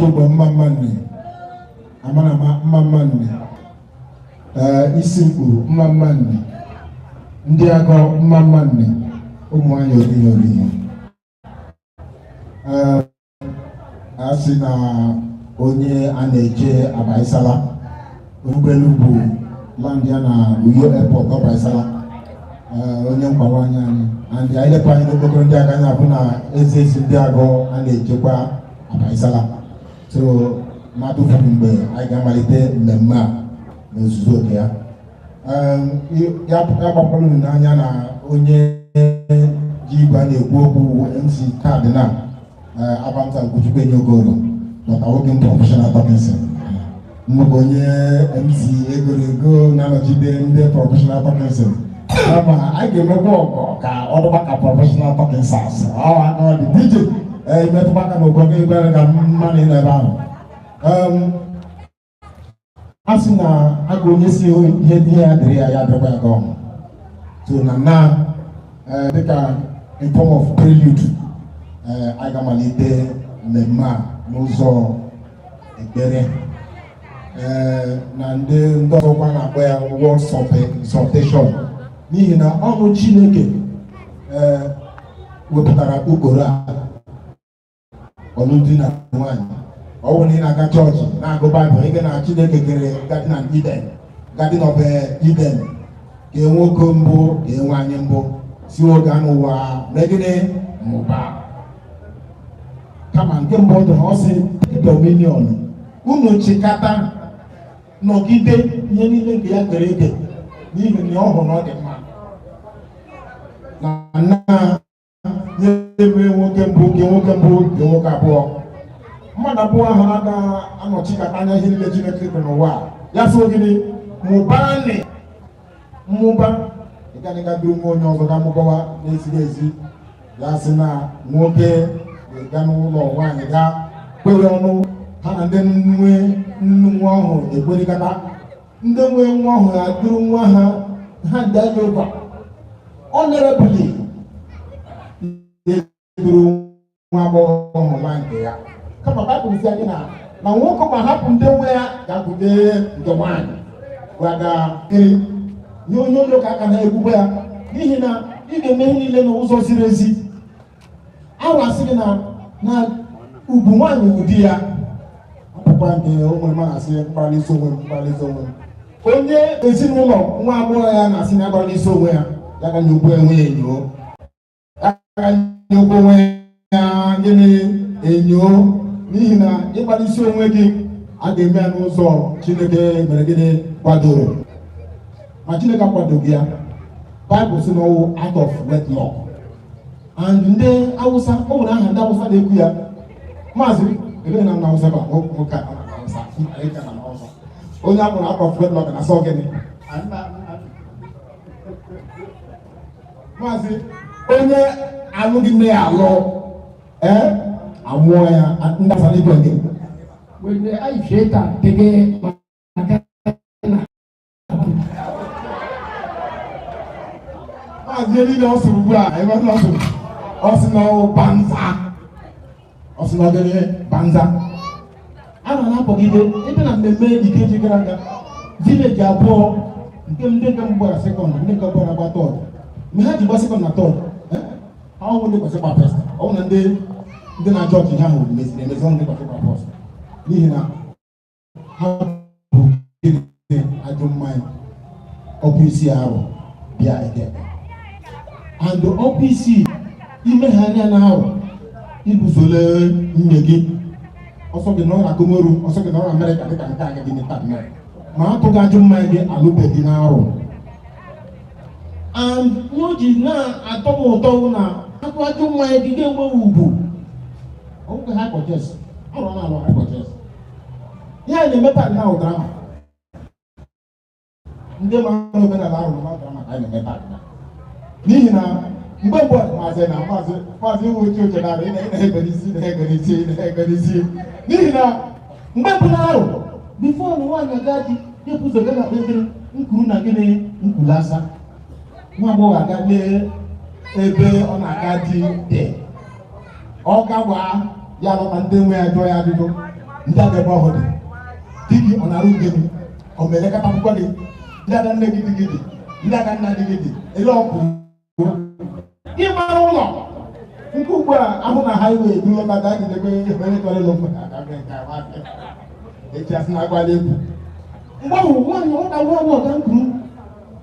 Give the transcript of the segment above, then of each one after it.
Arochukwu mmammanne amana mmammanne isi mkpuru mmammanne ndị agọ mmammanne ụmụ anyị orighị asị na onye a na-eje Abaisala ụgbọelu bụ land ya na Uyo airport Abaisala onye nkwawa anyị and anyị lepụ anyị n'okpokoro ndị aka anyị bụ na ezi ndị agọ a na-echekwa Abaisala so mmadụ ụfọdụ mgbe anyị ga-amalite mmemme a n'ozuzu oke ya ya gbakwara unu n'anya na onye ji igwe a na-ekwu okwu MC Cardinal Abamsa Arochukwu enye Okoro but awoke professional talking nnukwu onye MC egoro na-anọchite ndị professional talking ama anyị ga-emekwa ọgọ ka ọ dịkwa ka professional talking stars ọ dị DJ imetụkwa aka n'ụkọ gị gwere ka mmanụ ị n'ebe ahụ a sị na aga onye si ihe ya dịrị ya dịkwa ya gọọ so na dịka in form of prelude anyị ga-amalite mmemme a n'ụzọ ekpere na ndị ọzọkwa na-akpọ ya word sortation n'ihi na ọnụ Chineke wepụtara ụkpụrụ a ọlụmdi na nwanyị ọ bụrụ na ị na-aga chọọchị na-agụ Baịbụl ị ga na Chineke kere Garden of Eden Garden of Eden ka nwoke mbụ ka nwaanyị mbụ si oge n'ụwa megide mụba kama nke mbụ ọdụ ọ sị dominion unu chịkata nọgide ihe niile nke ya kere eke n'ihi na ọ hụrụ na ọ dị mma na ebe nwoke mbụ nke nwoke mbụ nke nwoke abụọ mmadụ abụọ ahụ ga-anọchikata anya ihe niile Chineke dị n'ụwa ya so gịnị mụbaanị mmụba ịganịga duru nwa onye ọzọ ga-amụbawa na-esighị ezi ya sị na nwoke ga n'ụlọ nwaanyị ga kwere ọnụ ha na ndị nwe nwa ọhụrụ ekwerikata ndị nwe nwa ọhụrụ ya duru nwa ha ndị anya ụba honorably duru nwa agbọghọ ọhụrụ nwa nke ya kama Baịbụl sị anyị na nwoke ma hapụ ndị nwe ya ga-agụde nke nwaanyị gwaga ihe onye ụlọ ka aka na-egbugbe ya n'ihi na ị ga-eme ihe niile n'ụzọ ziri ezi awasị gị na ugwu nwaanyị ụdị ya ọpụkwa nke onwere ma na-asị mkparịta onwe onye ezinụlọ nwa agbọghọ ya na-asị na agbarịta onwe ya ya ga na ugwu enwe enyo ya ga na ugwu onwe ya gịnị enyo n'ihi na ịkparịta onwe gị a ga-eme ya n'ụzọ Chineke mere gịnị kwadoro ma Chineke akwadoghị ya Baịbụl sị na ọwụ out of wedlock and ndị Awụsa o nwere aha ndị Awụsa na-ekwu ya maazị ebe na Awụsa ba nwoke a onye amụrụ out of wedlock na-asọ gịnị maazị onye alụghị nne ya alụ amụọ ya ndị Awụsa n'igwe gị wende aifeta tege maazị niile ọ sụrụ ugbu a ebe ọ sụrụ ọ sị na banza ọ sị na ọgịnị banza a nọ na-apọgide ebe na mmemme Ikeji gara aga vileji abụọ nke ndị nke mbụ gbara sekọnd ndị nke abụọ na-agba tọd mgbe ha ji gba sekọnd na tọd ha ọnwụ ndị kwesịrị gba fest ọ bụ na ndị na-ajọ ọchị ha hụrụ meziri emezi ọnụ ndị kwesịrị gba fọst n'ihi na ha bụ gịnị ajọ mmanya ọkụ isi arụ bịa eke and ọkụ isi ime ha anya na arụ ibuzole nwunye gị ọsọ gị nọ na Komoru ọsọ gị nọ na Amerịka dịka nke a gị n'ịta ma atụghị ajọ mmanya gị alụbeghị na arụ and ihe o ji na-atọ m ụtọ na atụ ajọ mmanya gị ga-enwe ugwu ọ bụghị hypothesis ọrụ na-alụ hypothesis ihe a na-emepe adị na drama ndị mara omenala ahụ na drama ka anyị na-emepe adị n'ihi na mgbe mbụ maazị iwu oche oche narị ị na-ege n'isi n'ihi na mgbe mbụ na-arụ bifo na nwaanyị aga di epụzọ ga na kpebere nkuru na gịnị nkwulasa nwa agbọghọ aga lee ebe ọ na-aga di dị ọ gagwa ya lọta ndị nwe ya jụọ ya ajụjụ ndị aga ebe ọhụrụ di gị ọ na-arụ nge gị ọ mere kata akwụkwọ gị ndị aga nne gị dị ndị aga nna dị gị dị ele ọkụ ịgbara ụlọ nke ugbu a ahụ na highway duro maka agidebe onye kọrọ ụlọ echi asị na agwala egwu mgbe ahụ nwaanyị ọ ga-agwa ọgwụ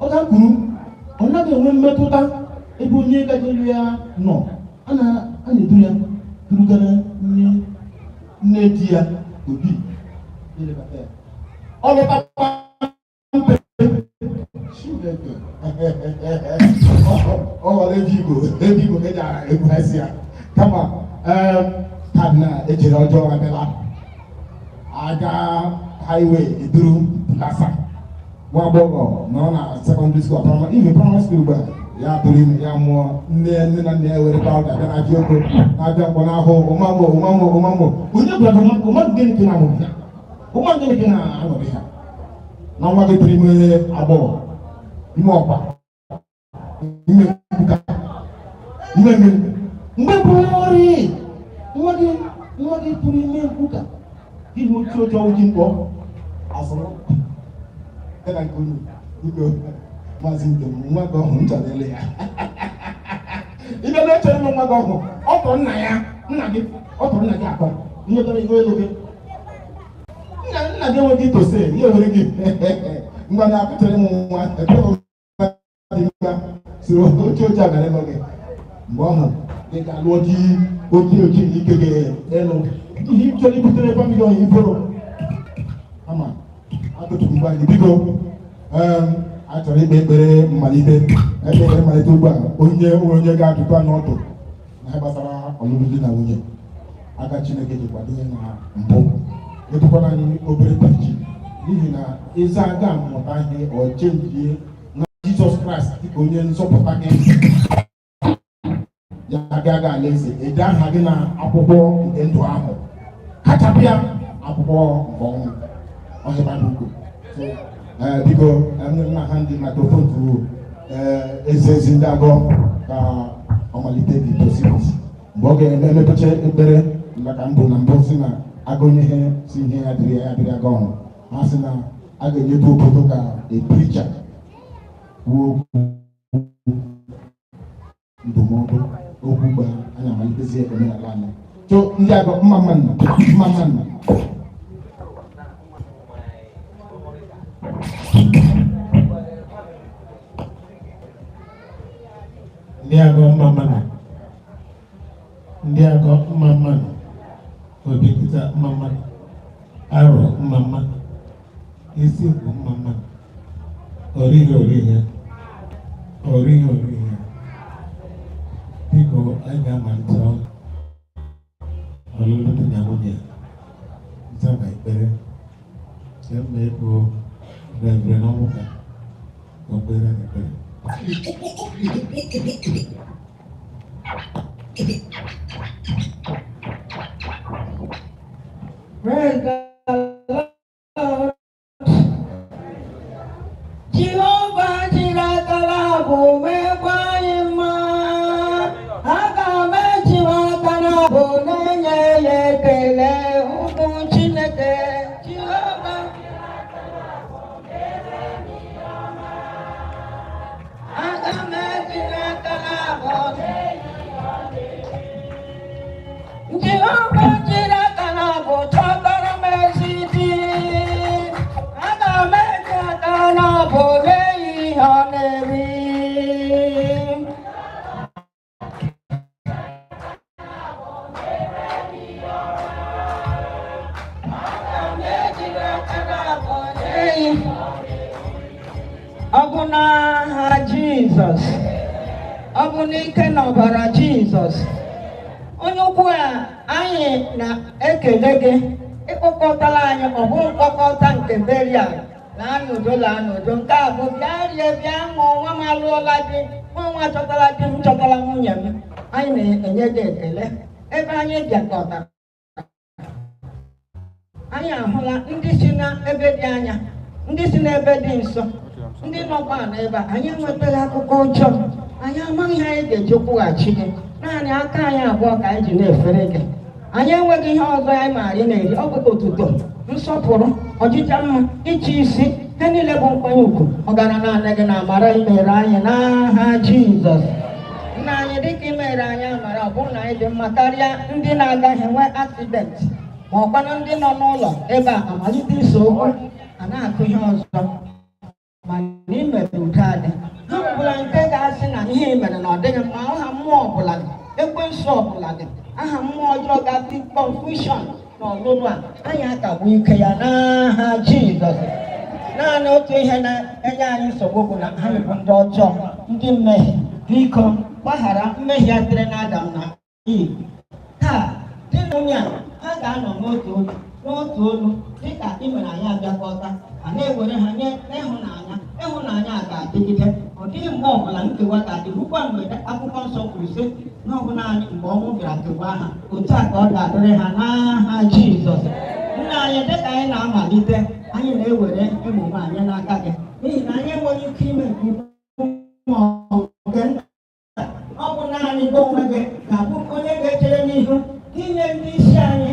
ọga kwuru ọ naghị enwe mmetụta ebe onye gajere ya nọ a na-edu ya durugara nne di ya obi ọ lụtakwa mpe Chineke ọ ghọrọ ebe Igbo eji egwuhazi ya kama taa na-echere ọjọọ abịala aga highway eduru Lasa nwa agbọghọ nọ na secondary school primary school gba ya bụrụ ime ya mụọ nne na nna ya were pawuda bịa na ji oko na-abịa mkpọ n'ahụ ụmamụ onye gwara ụmụ gịnị gị na-amụrụ ya ụmụ gịnị gị na-aṅụrị ya na nwa gị bụrụ ime agbọghọ ime ọkpa ime mbuka ime mmiri mgbe bụ ọrị nwa gị pụrụ ime mbuka ihe otu ọjọọ oji mkpọ asụrụ na nke unu biko maazị Nkem nwa gị ọhụrụ nchọrọ ya ibe na-echere m nwa gị ọhụrụ ọ tọrọ nna gị akọ ihe dọrọ igo elu gị nna gị enweghị itose ihe nwere gị ngwa na-apụtara m nwa siri oche agara ebe gị mgbe ọhụrụ dị ka alụọ dị oke ike ga-elu ihe ịchọrọ ibutere famili ọhịa iforo ama atụtụ mgbe anyị biko achọrọ ikpe ekpere mmalite ugbu a onye ga-atụtụ anya ọdụ na gbasara ọlụlụ di na nwunye aka Chineke ji kwado ya na mbụ etụkwara anyị obere piji n'ihi na ịza aga mmụta ihe ọchenjie na Jizọs Kraịst dịka onye nzọpụta gị ya aga alaeze ede aha gị na akwụkwọ nke ndụ ahụ kachapụ ya akwụkwọ nke ọnwụ ọhịa biko nna ha ndị microphone tụrụ ezi ndị agọ ka ọ malite dị tosis mgbe ọ ga-emepecha ekpere maka mbụ na mbụ si na agụnye ihe si ihe ya dịrị aga ọhụrụ ha si na a ga-enyeta obodo ka epricha kwuo okwu ndụmọdụ okwu gba anya malitezi omenala anyị chọ ndị agọ mma nna ndị agọ mma obikita mma arọ mma isi bụ mma orighị biko anyị ga-amalite ọlụlụ di na nwunye nzaba ekpere eme bụ Reverend Ọmụka okpere ekpere Praise the Lord. Jehovah Jireh bụ mekwa aga m ejiwakana bụ na-enye ya ekele ụmụ Chineke Jehovah aga m ejiwakana bụ Jehovah Jireh bụ chọtara m ezi di aga m ejiwakana bụ na-eyi ihe ọ na-eri ọ bụ n'aha Jizọs ọ bụ n'ike na ọbara Jizọs onye ukwu a anyị na-ekele gị ịkpọkọtara anyị ọ bụ mkpọkọta nke berial na anụdo nke a bụ bịa rie bịa ṅụọ nwa m alụọla di nwa chọtara di m chọtara nwunye m anyị na-enye gị ekele ebe anyị bịakọtara anyị ahụla ndị si n'ebe dị anya ndị si n'ebe dị nso ndị nọkwa n'ebe anyị enwetaghị akụkọ ọjọọ anyị amaghị ihe anyị ga-eji kwụghachi gị naanị aka anyị abụọ ka anyị ji na-efere gị anyị enweghị ihe ọzọ anyị maara ị na-eri. Ọ bụ otuto, nsọpụrụ, ọjịja mma, ịchị isi, ihe niile bụ nkwanye ugwu. Ọ gara naanị gị na amara imere anyị n'aha Jizọs. Nna anyị, dịka imere anyị amara, ọ bụrụ na anyị dị mma karịa ndị na-agaghị enwe aksidenti, ma ọkwanụ ndị nọ n'ụlọ ebe a amalite ise okwu a na-akụ ihe ọzọ, ma n'imere udo adị. Ha ọbụla nke ga-asị na ihe i mere na ọ dịghị mma, aha mmụọ ọbụla gị, ekwensu ọbụla gị, aha mmụọ ọjọọ ga-adị confusion n'ọlụlụ a, anyị akagbu ike ya n'aha Jizọs. Naanị otu ihe na-enye anyị nsogbu bụ na anyị bụ ndị ọjọọ, ndị mmehie. Biko gbaghara mmehie dịrị n'Adam na Eve. Taa di na nwunye a, ha ga-anọ n'otu olu dịka i mere anyị abịakọta, a na-ewere ha nye n'ịhụnanya. Ịhụnanya a ga-adịgide, ọ dịghị mgbe ọbụla nkewa ga-adị. Bụkwa mgbe akwụkwọ nsọ kwuru sị na ọ bụ naanị mgbe ọnwụ bịara kewaa ha, otu a ka ọ ga-adịrị ha n'aha Jizọs. Nna anyị, dịka anyị na-amalite, anyị na-ewere emume anyị n'aka gị, n'ihi na anyị enweghị ike ime nke ọ bụ naanị gị onwe gị ga-abụ onye ga-echere n'ihu inye ndị isi anyị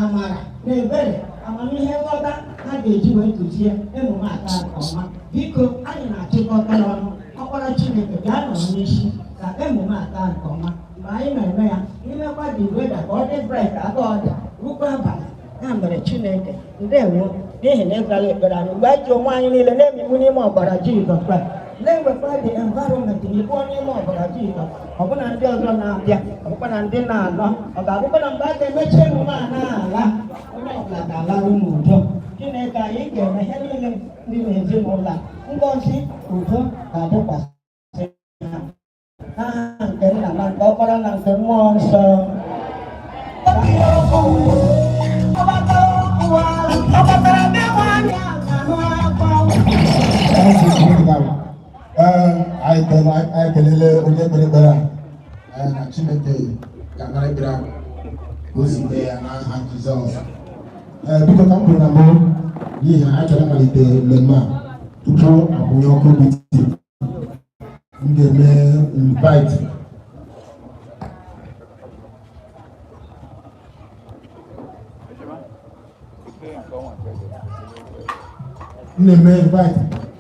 amara na ebere, amamihe, nghọta ha ga-eji wee duzie emume aka nke ọma. Biko anyị na-achịkọta ya ọnụ. Ọkpara Chineke bịa nọ n'isi ka emume aka nke ọma. Mgbe anyị na-eme ya, imekwa dị weda ka ọ dị brik aga ọdị rukwa abalị. Ya mere Chineke, ndewo n'ihi na ịzara ekpere anyị mgbe anyị ji onwe anyị niile na-emikpu n'ime ọbara Jizọs Kraịst, na-ewekwa dị environment n'ikpọ n'ime ọbara Jizọs. Ọbụna ndị ọzọ na-abịa, ọbụkwa na ndị na-alọ, ọ ga-abụkwa na mgbe a ga-emechi emume a na-ala, onye ọbụla ga-alarụ n'udo. Chineke, anyị ga-eme ihe niile ndị n'ezinụlọ a, ngọzi udo ga-adịkwasị ha n'aha nke Nna na nke Ọkpara na nke Mmụọ Nsọ. Anyị kelele onye kpere ekpere a na Chineke ga-anara ekpere ahụ ka o si mee ya n'aha Jizọs. Biko ka m kwuru na mbụ, n'ihi na anyị chọrọ ịmalite mmemme a tupu akwụnye ọkụ biti, m ga-eme invite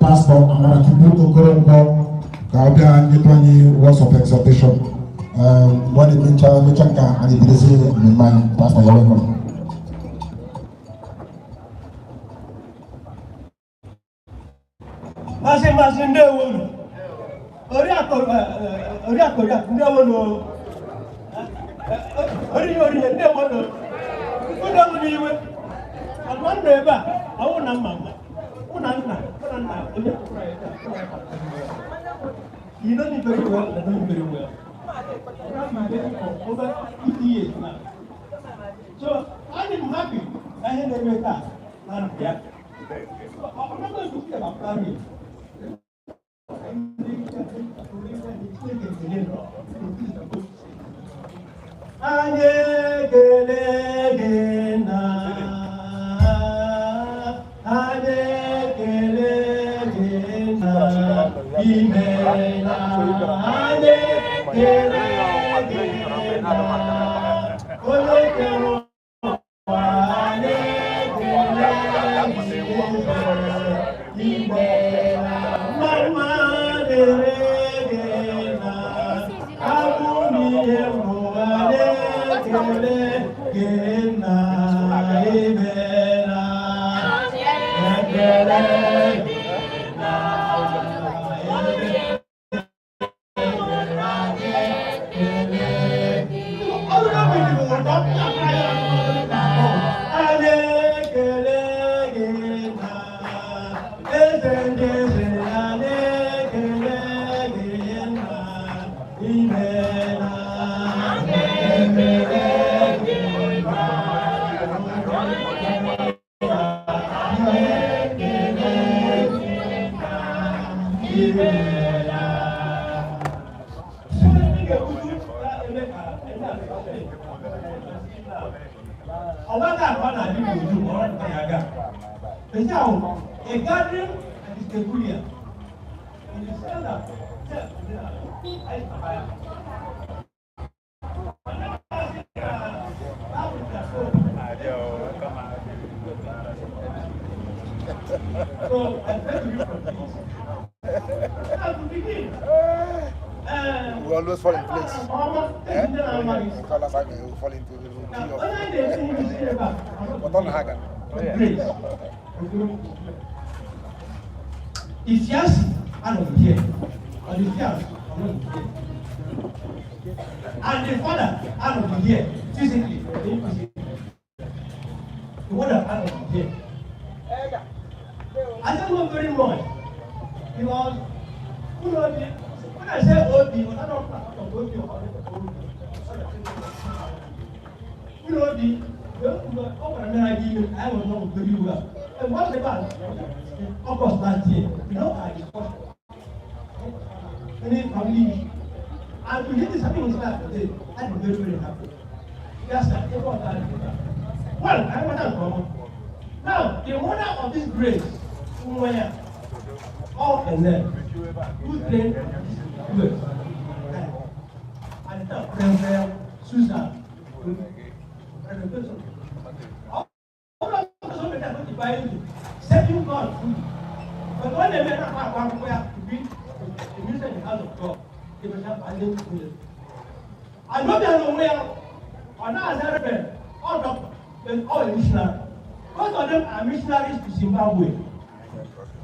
Pastọ Arochukwu Okoro ka ọ bịa nyetụ anyị words of exhortation. Mgbe ọ na-emecha nka anyị bidozie mmemme anyị. Pastọ, ya welcome. Masị ndewo unu. Oriakụ ndewo unu. Orihe ndewo unu. Unu ewu n'iwe. Agwa nna ebe a, ọwụ na mma mma. Una nna, onye kwụrụ anyị taa. You know me very well, I know you very well. I've been dating for over 50 years now. So I'm happy I had a better man here. I'm not going to speak about family. A gathering that is peculiar. In the sense that So I try to be from this. Now to begin. We always fall in place. Call us out, we fall into the But on Hagan. Grace. If yes, I'm not here. And if yes, I'm not here. And the father, I'm not here. Physically, the mother, I'm not here. I don't know very much. Because, who knows it? When I say OD, I don't know what OD or you know, the I was not very well. And what about August last year? You know, I discussed any family. And to hear this happening in South today, I'm very, very happy. Yes, sir. Well, I want to come. Now, the mother of this grace, where all and then, who trained good. And the prayer, Susan. Setting God free. But when they make a one way to be the minister in the house of God, they will have violent women. I know they are nowhere, or now as I read, all doctors, all missionaries. Most of them are missionaries to Zimbabwe.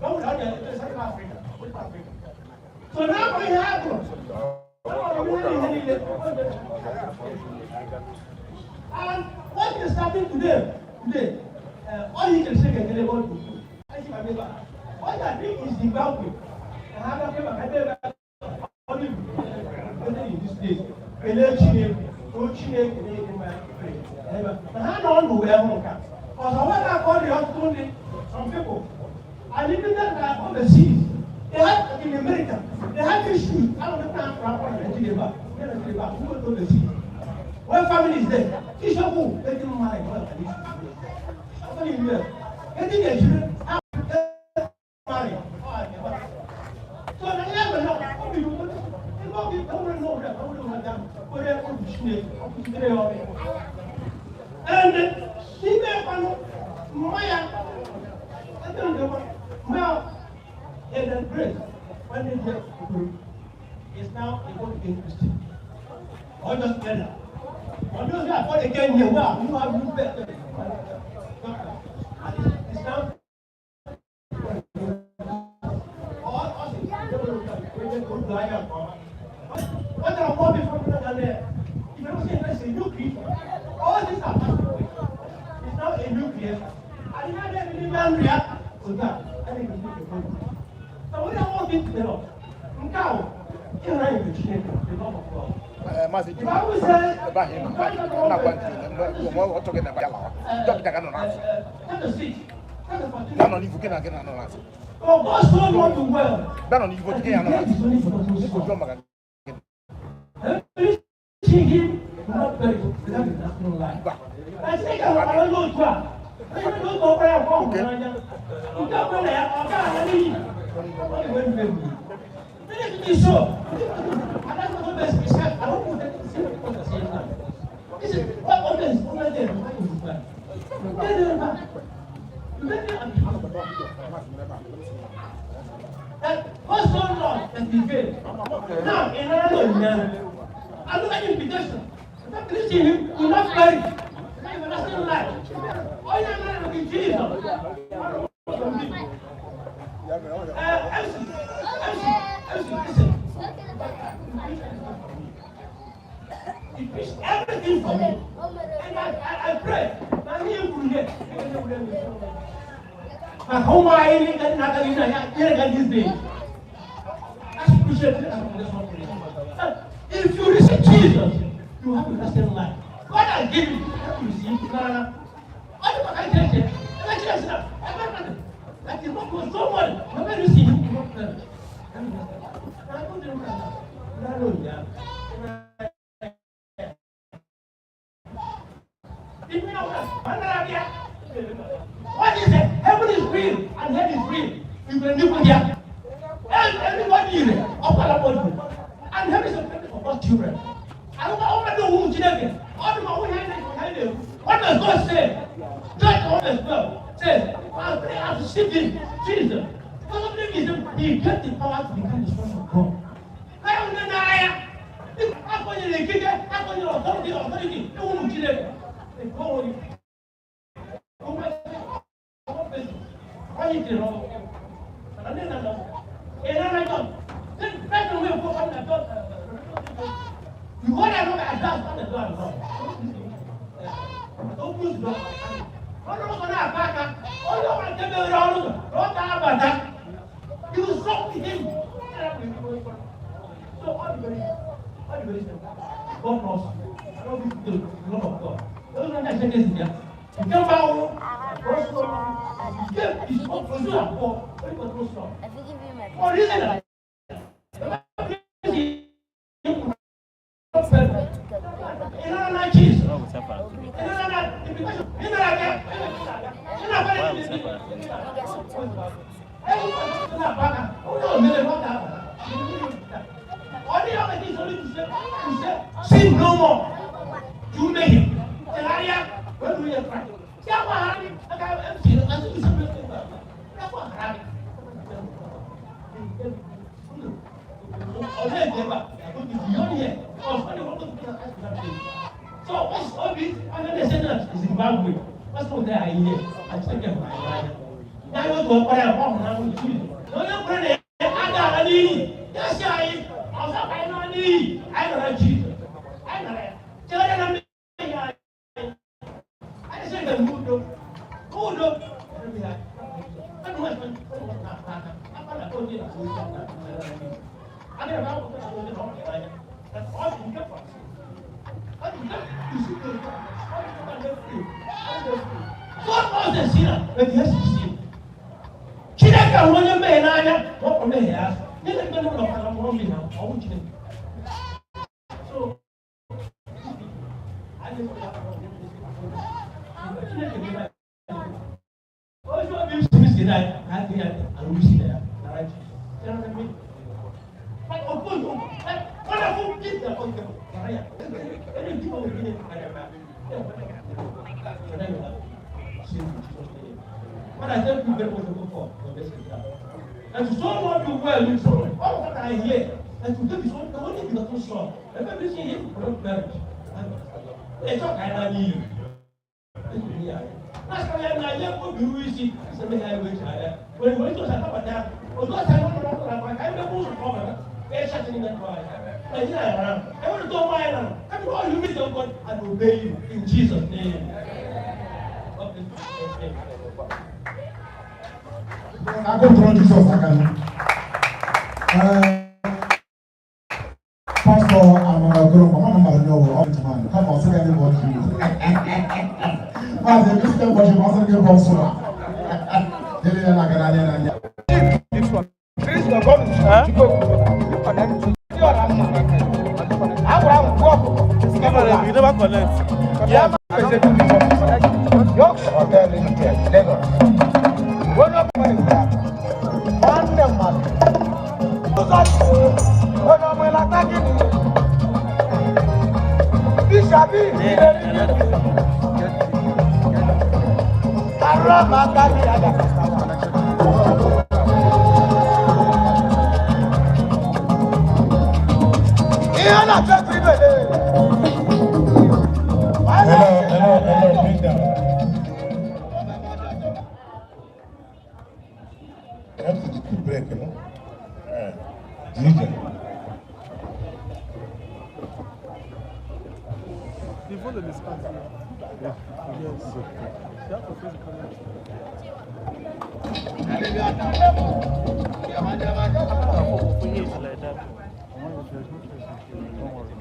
Not without their South Africa. So now we have and what is happening today, all you can say is about to do. What I think is Zimbabwe. And I have only in this place. And I don't know where I'm going. Because when I call the hospital, some people, I live in that overseas. They have in America, they have issues. I don't know how to overseas. When family is there, teach your who, let them marry. Getting their children out, marry. So the never know what we do. They won't be able to know that. And she may find Maya. I don't know. Now, in the grace, when they get is now a good Christian. Or just better. On those that for again here, well, you have to better. It's now. What are more before than there? If you don't say that's a new creature, all these are possible. It's now a new creation. And you know that the man react to that. I think it's a good. So when I walk into the Lord, now, you're not even shaking the love of God. Master, the Bible says about him. I'm not going to talking about chapter 6. No, no, you can again. Oh, God so want to well. No, no, you go to get See him, not very good. That is nothing like. I think I will go to her. I don't know where I'm from. You don't go there. I'm going to leave. Let me show. I don't know best be said. I don't put that in the same time. This is what others over there. Why is it bad? That what's going on that we fail. Now, in another I look at invitation. If I believe in him, you're not married. Now you're not still alive. All you're married is Jesus. Listen. He preached everything for me. And I pray. Now he will get. But how am I not these days? I appreciate it. If you receive Jesus, you have a lasting life. God has given you, you have to receive. What do I take it? Like it's not for someone. Nobody receive him. What is it? Heaven is real and hell is real. You can live with that. Everybody is there. And heaven is a place for God's children. I don't know who children. What does God say? Judge all as well. Says, they have received him, Jesus. Because of him, he gets the power to become the Son of God. I am the liar. How can you get it? How can you authority? You won't kill it. They go on it. Why you did all? And then I know. And then I go. Then back away from the door. You want to know that I just on the door. Don't push the door. I don't know back up. Oh, no, I can't do it all. Don't talk about that. You soak him. So all the very God knows. I don't need to do the love of God. Those are the second thing. You can't bow. You can't be so for you are poor. Very control strong. I forgive you my For reason like sin no more. You make him. When do you cry? So what's all this? I'm going to send us to Zimbabwe. What's all there here? I'm taking my right. Now you go for a home now with you. No, you're going to I need. Yes, I was up by no need. I don't have Jesus. I don't have. Tell them I said the mood. Who do? I don't want to. I'm going to go to I don't know. That's all you get for us. God knows the sinner, but he has to sin. She doesn't want to be an eye. What from there? You don't know what I'm going to now. I want you. So, I just want to I think I will see there. Right? You know what I mean? But of course, wonderful kids are on the fire. Any people will be but I tell you very much for and to someone do well in someone, all that I hear, and to give someone the only thing that was strong. And everything here for marriage. They talk I need you. That's why I'm not going to be something I wish I had. When we talk about that, although I don't know what I'm going to cover, they're shutting that way. I want to go my land. I will all you meet of God and obey you in Jesus' name. I go to Jesus. I can. Pastor, I'm going to know all the time. Come on, say anybody. Mas eu disse que mostra que eu posso lá. Ele é na grande. Isso é. Cristo agora tipo Abraham go. You never connect. Yeah. Yokes Hotel Limited, Lagos. One of my one man. One of my attacking. This shall be. Before the discount, yes. You have to face the camera. Like that. Don't worry.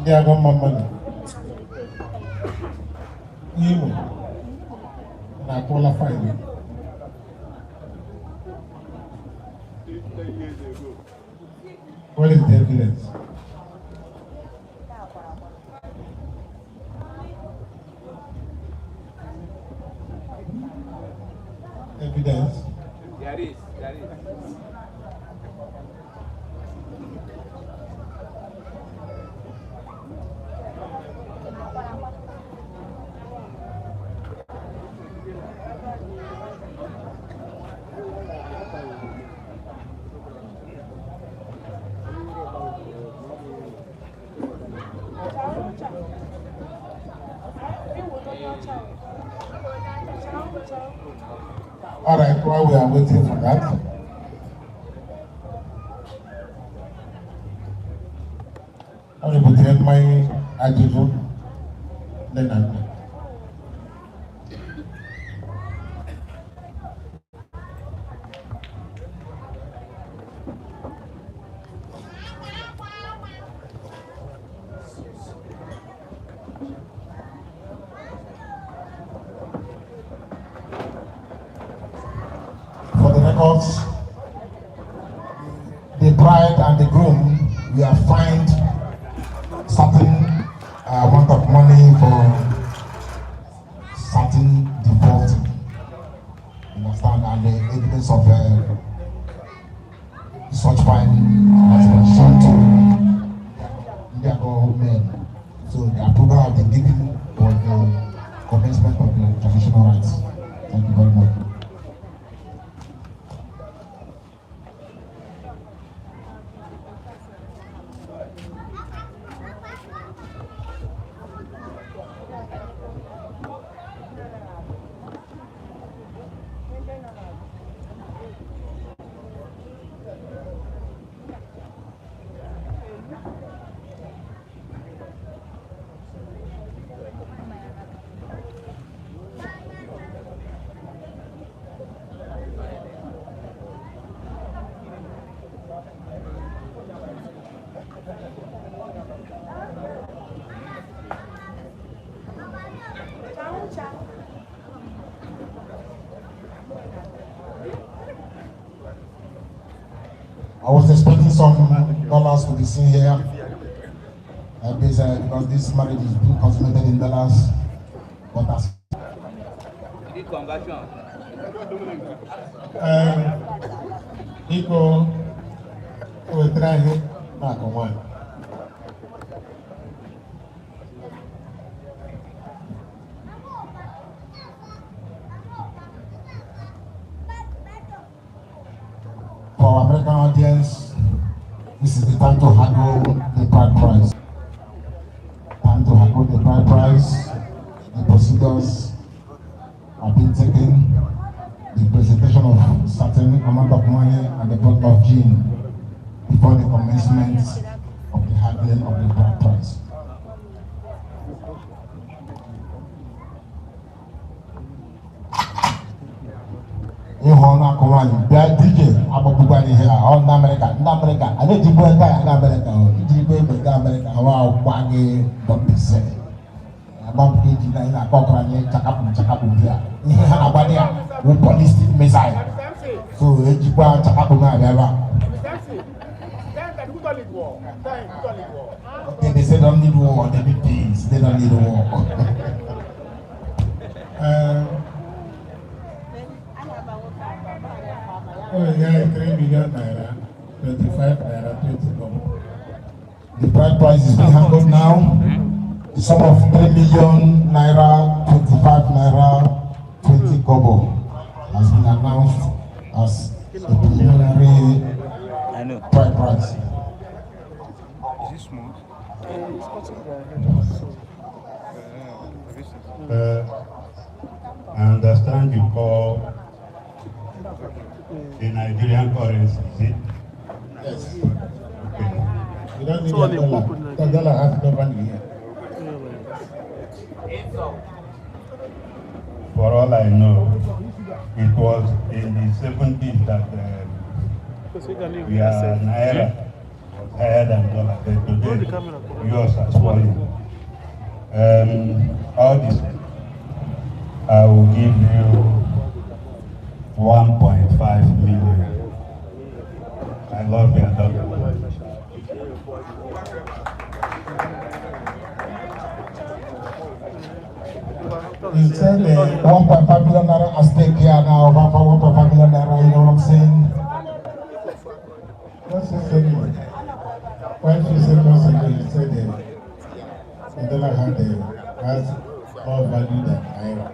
Yeah, I got my money. You, and I qualify you. What is the evidence? Evidence? There is. All right, while we are waiting for that, I'm going to put my attitude. Then for the records, the bride and the groom, we have fined certain amount of money for certain default. Understand? And the evidence of such fine has been shown to their government. So the approval have been given for the commencement of the traditional rites. Thank you very much. I was expecting some dollars to be seen here, because this marriage is being consummated in dollars. But as Did conversion? Iko, we try it back on one. For our American audience, this is the time to haggle the bride price. Time to haggle the bride price. The procedures are being taken. The presentation of certain amount of money and the bottle of gin before the commencement of the haggling of the bride price. DJ, I'm a Bugani here, all in America, I need to go in America, America, wow, Wagi, don't be silly. About PG, I got Chakapu here. You have a body with ballistic missile. So, Ejiba, Chakapu, okay, they say don't need war, they need peace, they don't need war. Oh, yeah, 3 million naira, 25 naira, 20 kobo. The bride price is being handled now. The sum of 3 million naira, 25 naira, 20 kobo has been announced as a preliminary bride price. Is it smooth? I understand you call the Nigerian currency, is it? Yes. Okay. You don't need a dollar. The dollar has no value here. For all I know, it was in the 70s that we are naira was higher than dollar. But today, yours has fallen. All this, I will give you 1.5 million. I love your daughter. You said 1.5 million naira at stake here now, 1.5 million naira, you know what I'm saying? Just a second. When you said months ago, you said the dollar has more value than naira.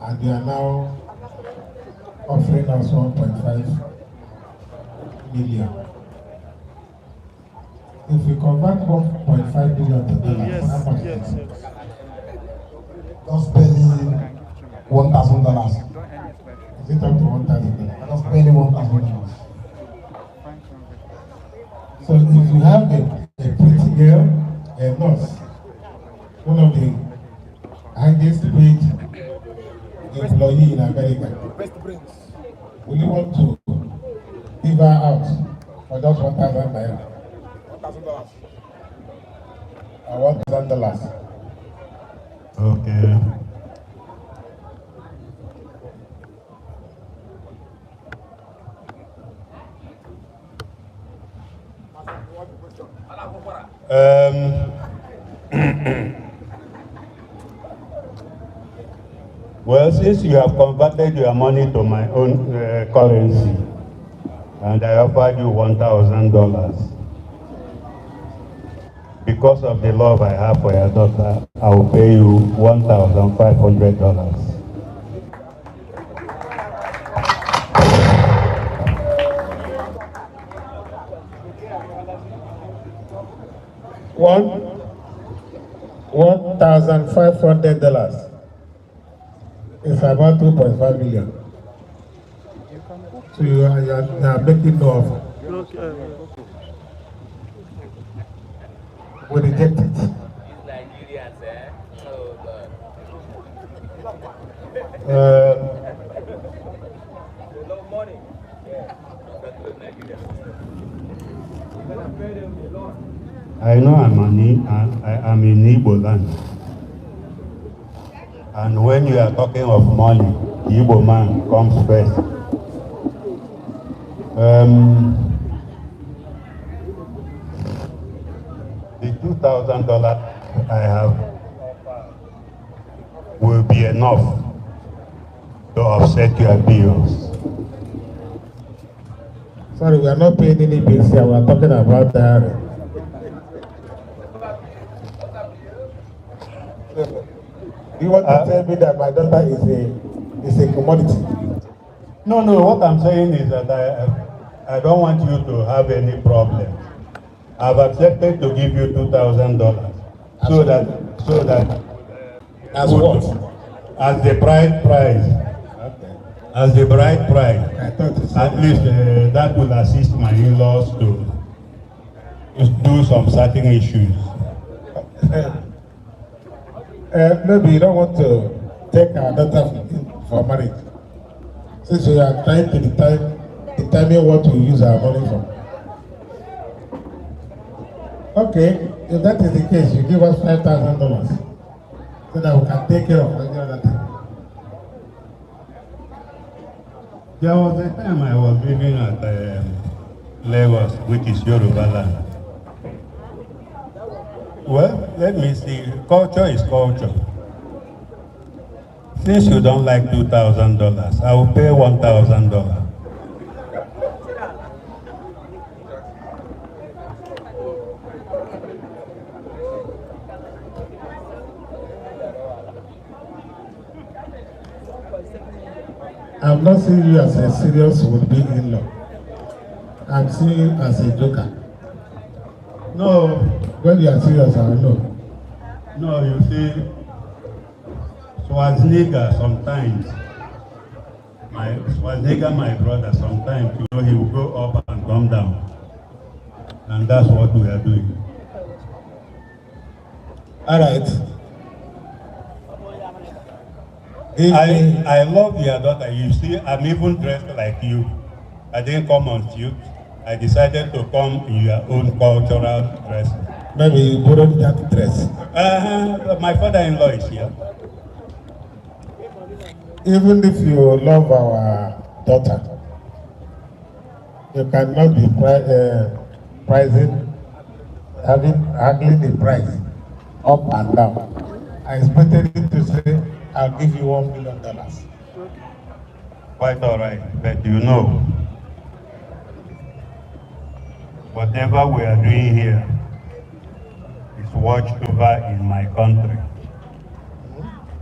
And you are now offering us 1.5 million. If we convert 1.5 billion to dollars, how much is it? Just barely $1,000. Is it up to $1,000? Just barely $1,000. So if you have a pretty girl, a nurse, one of the highest paid employee in America, will you want to give her out for just $1,000 naira? $1,000. Okay. Well, since you have converted your money to my own currency, and I offered you $1,000, because of the love I have for your daughter, I will pay you $1,500. $1,500 is about 2.5 million. So you are making no offer. We reject it. I know I'm in Igbo land. And when you are talking of money, the Igbo man comes first. The $2,000 I have will be enough to offset your bills. Sorry, we are not paying any bills here. We are talking about that. Do you want to tell me that my daughter is a commodity? No, what I'm saying is that I don't want you to have any problem. I've accepted to give you $2,000 so that as what? As the bride price. Okay. As the bride price. I thought you said at least that will assist my in-laws to do some certain issues. Maybe you don't want to take our daughter for marriage. Since you are trying to determine what we use our money for. Okay, if that is the case, you give us $5,000 so that we can take care of any other thing. There was a time I was living at Lagos, which is Yoruba land. Well, let me see. Culture is culture. Since you don't like $2,000, I will pay $1,000. I'm not seeing you as a serious would-be in-law. I'm seeing you as a joker. No. When you are serious, I know. No, you see, Schwarzenegger sometimes, my brother, sometimes, he will go up and come down. And that's what we are doing. All right. I love your daughter. You see, I'm even dressed like you. I didn't come on suit. I decided to come in your own cultural dress. Maybe you borrowed that dress. My father-in-law is here. Even if you love our daughter, you cannot be haggling the price up and down. I expected him to say, I'll give you $1 million. Quite all right, but you know, whatever we are doing here is watched over in my country.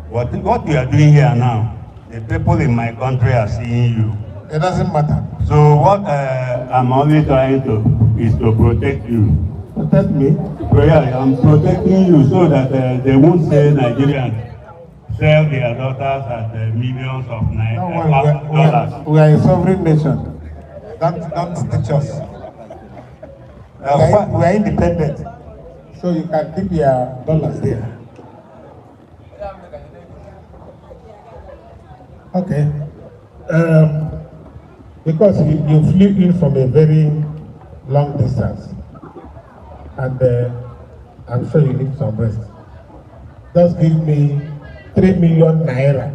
What we are doing here now, the people in my country are seeing you. It doesn't matter. So what I'm only trying to is to protect you. Protect me. Yeah, I'm protecting you so that they won't say Nigerians sell their daughters at millions of dollars. We are a sovereign nation. Don't teach us. We are independent. So you can keep your dollars there. Okay. Because you flew in from a very long distance, and I'm sure you need some rest. Just give me 3 million naira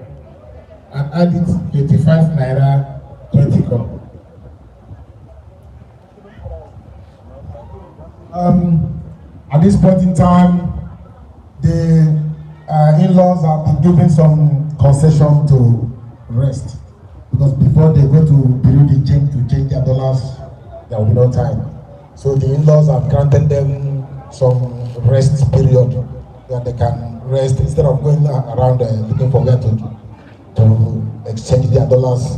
and add it 85 naira 20 kobo. At this point in time, the in-laws have been given some concession to rest, because before they go to Bureau de change to change their dollars, there will be no time. So the in-laws have granted them some rest period where they can rest instead of going around looking for where to exchange their dollars.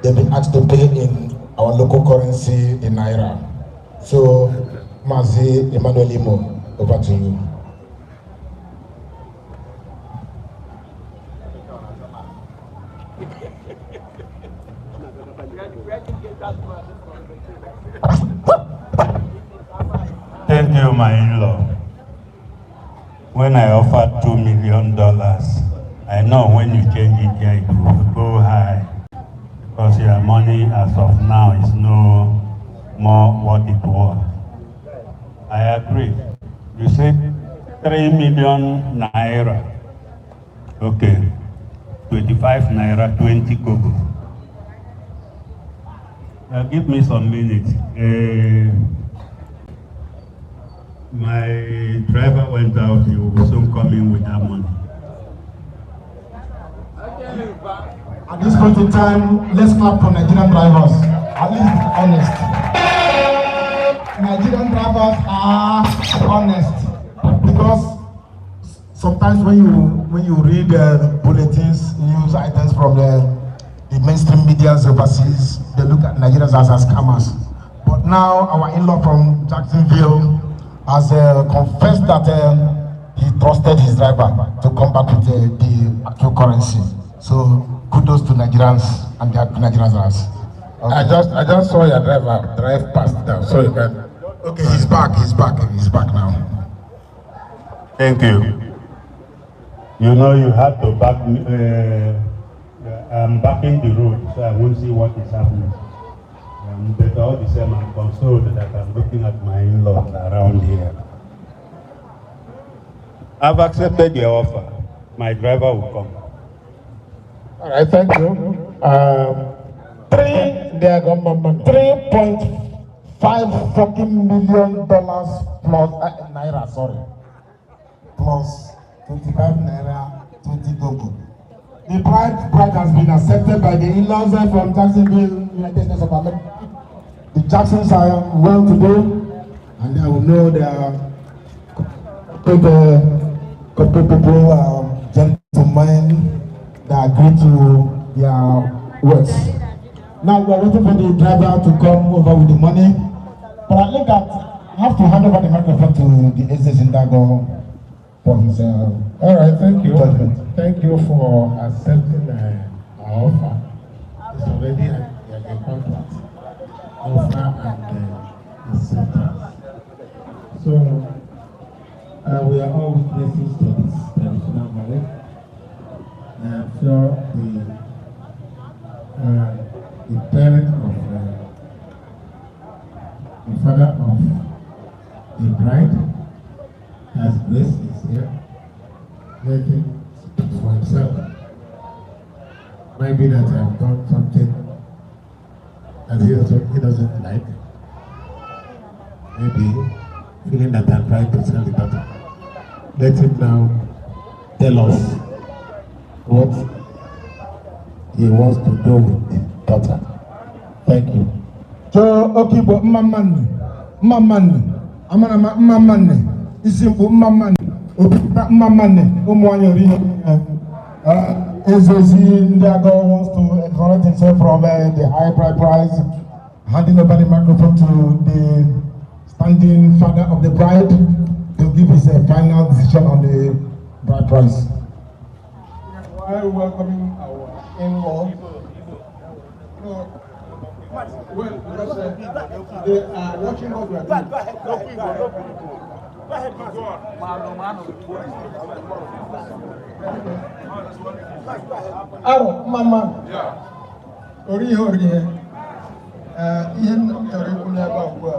They've been asked to pay in our local currency, the naira. So, Mazi Emmanuel Imo, over to you. Thank you, my in-law. When I offered $2 million, I know when you change it here, it will go high, because your money as of now is no more what it was. I agree. You said 3 million naira. Okay. 25 naira, 20 kobo. Give me some minutes. My driver went out. He will soon come in with that money. At this point in time, let's clap for Nigerian drivers. At least honest. Nigerian drivers are honest, because sometimes when you read bulletins, news items from the mainstream media overseas, they look at Nigerians as scammers. But now our in-law from Jacksonville has confessed that he trusted his driver to come back with the actual currency. So kudos to Nigerians and their Nigerians. Okay. I just saw your driver drive past now, so you can. Okay, he's back now. Thank you. You know, you have to back me. I'm backing the road, so I won't see what is happening. But all the same, I'm consoled that I'm looking at my in-laws around here. I've accepted your offer. My driver will come. All right, thank you. $3.5 million plus naira, sorry, plus 25 naira 20 kobo. The bride has been accepted by the in-laws from Jacksonville, United States of America. The Jacksons are well to do, and I will know they are people, gentlemen that agree to their words. Now we are waiting for the driver to come over with the money, but I think that I have to hand over the microphone to the SS Indago for his. All right, thank you. Judgment. Thank you for accepting our offer. It's already a contract. Offer and acceptance. So we are all witnesses to this traditional marriage. And I'm sure the parent of bride, as Grace is here, let him speak for himself. Maybe that I've done something that he doesn't like. Maybe feeling that I'm trying to sell the daughter. Let him now tell us what he wants to do with the daughter. Thank you. So okay, but mamani, amana mamani, isimbu mamani, obita mamani, umwanyori. Ezozi Ndiago wants to exonerate himself from the high price, handing over the microphone to the standing father of the bride to give his final decision on the bride price. While welcoming our in-law, well, because they are watching what we are doing. Go ahead, go Aro, mama. Ori hori he. Ihe nchọrọ ikwu n'ebe a ugbu a.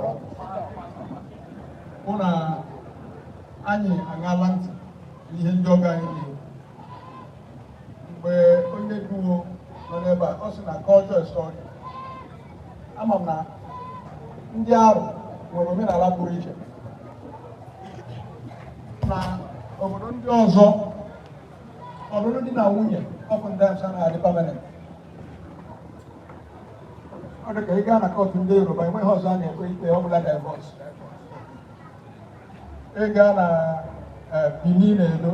Ụna anyị aṅala ntị n'ihe ndị ọga anyị na-ekwu. Mgbe onye duo nọ n'ebe a, ọ sị na culture is culture. Ama m na ndị Aro nwere omenala pụrụ iche. Na obodo ndị ọzọ, ọlụlụ di na nwunye ọkụ ndị asha na-adị permanent. Ọ dị ka ị gaa na kọtụ ndị Yoruba, enweghị ọzọ a na-ekwe ikpe ọ bụla divorce. Ị gaa na Benin na Edo,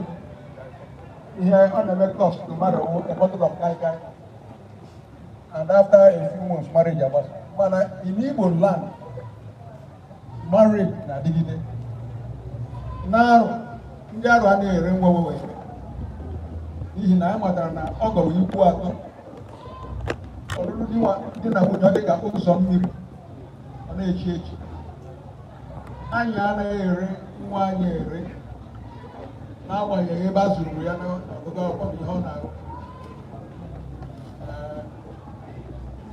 ihe ọ na-eme cost to marry a bottle of kai kai, and after a few months marriage agbasa. Mana in Igbo land, marriage na-adịgide. N'Aro, ndị Aro a na-ere nwa wewe n'ihi na anyị matara na ọ gọrọ ikwu atọ. Ọlụlụ di na nwunye ọ dị ka ụzọ mmiri, ọ na-echi echi. Anyị anaghị ere nwa anyị ere n'agbanyeghị ebe a zụrụ ya n'ọgụgụ akwụkwọ ihe ọ na-arụ.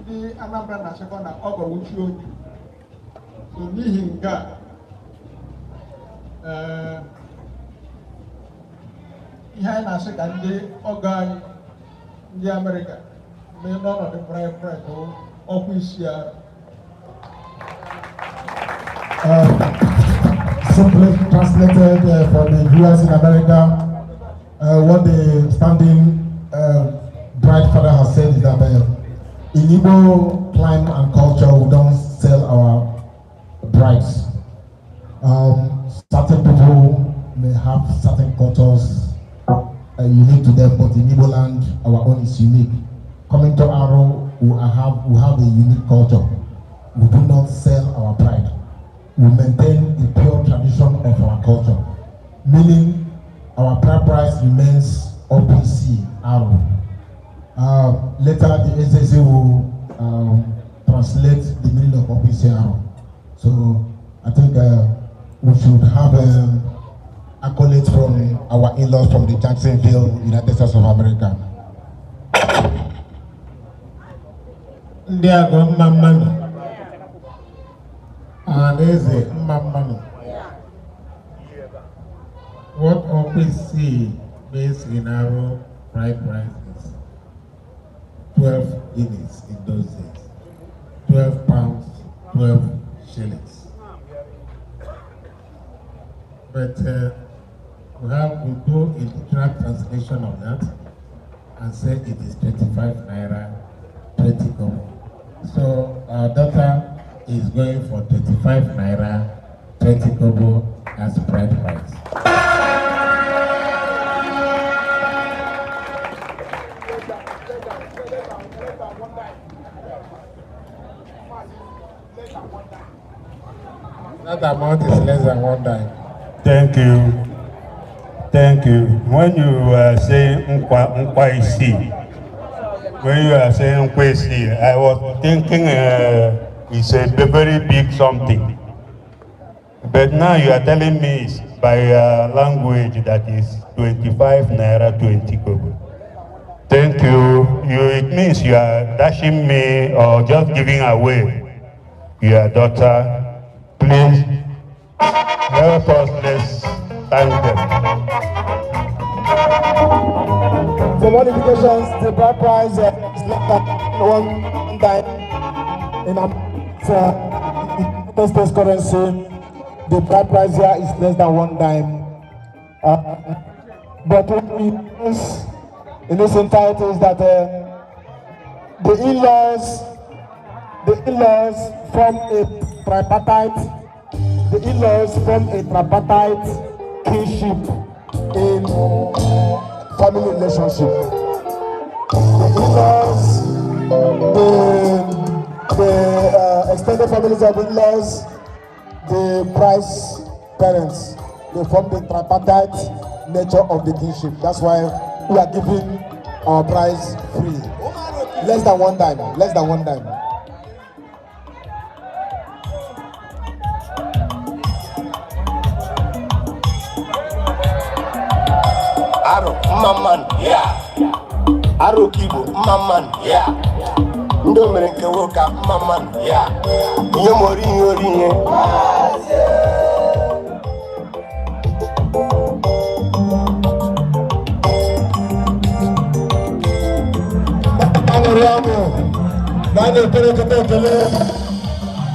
Ndị Anambra na-achịkwa na ọ gọrọ uchi oyi. So n'ihi nke a, ihe anyị na-asị ka ndị ọgọ anyị ndị Amerịka mee n'ọnọdụ private ọkwa isi ya. Simply translated for the viewers in America, what the standing bride father has said is that in Igbo climate and culture, we don't sell our brides. Certain people may have certain cultures unique to them, but in Igbo land, our own is unique. Coming to Aro, we have a unique culture. We do not sell our bride. We maintain the pure tradition of our culture, meaning our bride price remains OPC Aro. Later, the SSA will translate the meaning of OPC Aro. So I think we should have accolades from our in-laws from the Jacksonville, United States of America. Ndiago Mamano. Aneze Mamano. What OPC means in our bride prices? 12 guineas in those days. 12 pounds, 12 shillings. But we do a literal translation of that and say it is 25 naira, 20 kobo. So our daughter is going for 25 naira, 20 kobo as bride price. That amount is less than one dime. Thank you. Thank you. When you say Nkwaisi, when you are saying Nkwaisi, I was thinking it's a very big something. But now you are telling me it's by language that is 25 naira 20 kobo. Thank you. It means you are dashing me or just giving away your daughter. Please. Let us let's thank them. For modifications, the bride price is less than one dime in United States currency. The bride price here is less than one dime. But what we use in this entirety is that the in-laws form a tripartite. The in-laws form a tripartite kinship in family relationship. The in-laws, the extended families of in-laws, the bride's parents, they form the tripartite nature of the kinship. That's why we are giving our brides free. Less than one dime. Less than one dime. Mamman, yeah. Arochukwu, mamman, yeah. Ndo mere nke woka, mamman, yeah. Nye mori nye. Nani pere kele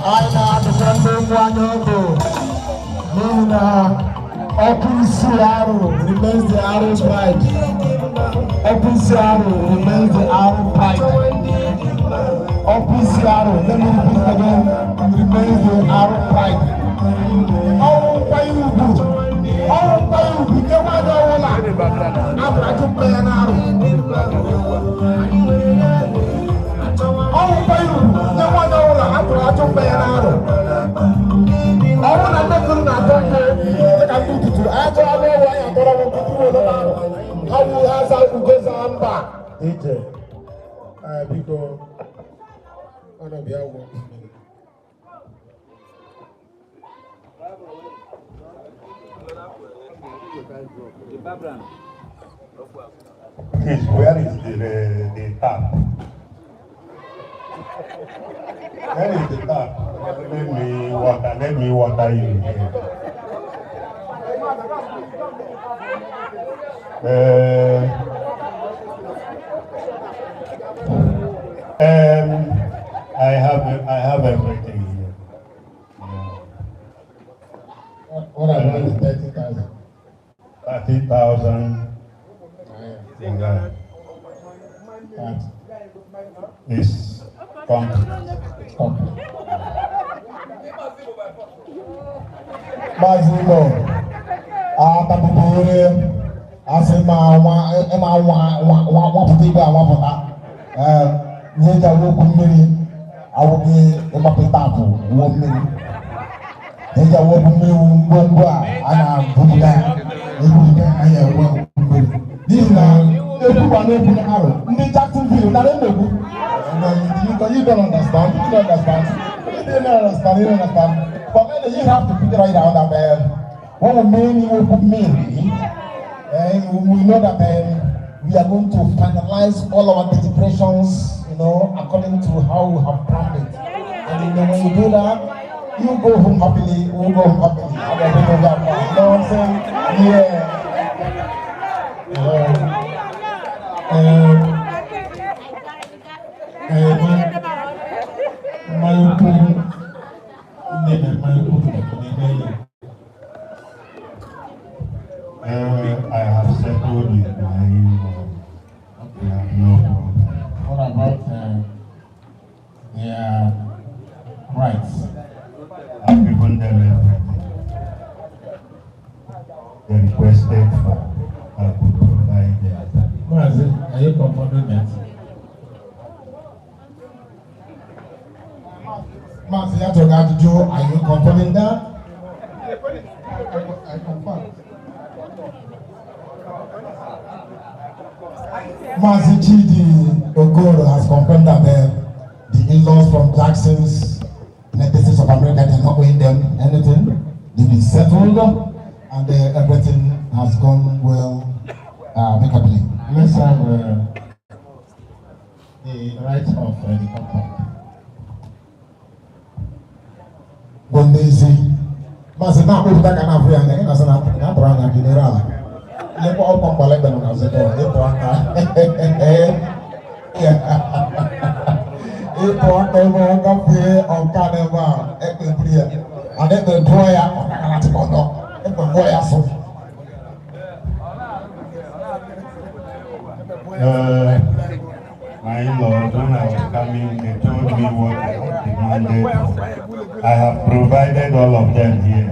aina atende mwanyogo nina opisi arrow remains the arrow's pride. Opisi arrow remains the arrow pride. Opisi arrow, let me repeat again, remains the arrow pride. Oh, why you do? Oh, why you do? Get one dollar. After I took my arrow. Please, where is the tap? Where is the tap? Let me water you here. I have everything here. What about the 30,000? 30,000. That is complete. Mazimo, tapupure, asema wa putiba wa pota. Nyeja woku mmiri, awugi emapitapu wo mmiri. Nyeja woku mmiri ngongwa ana bubuda, ebubuda aya wo mmiri. This na everyone open arrow. Ndị Jacksonville, na them know. You don't understand. You don't understand. But then you have to figure it out that when we mean open marry, and we know that we are going to finalize all our deliberations, according to how we have planned it. And when you do that, you go home happily, we go home happily. You know what I'm saying? Yeah. I have settled with my in-laws. We have no problem. What about their rights? I've given them everything. They requested for I could provide them. Are you confident that? Are you confident that? I confirm. Mazi Chidi Okoro has confirmed that the in-laws from Jackson's United States of America, they're not owing them anything. They've been settled and everything has gone well amicably. Let's have the rights of the contract. When they say, Mas na aku kita kan Afrika ini kan asal na perang general. Ini kok apa balik dan nasi itu angka. Itu angka mau kafe angka nema. Dia. Ada berdua ya orang kalah cekono. Berdua ya so. My in-laws, when I was coming, they told me what I had demanded. I have provided all of them here.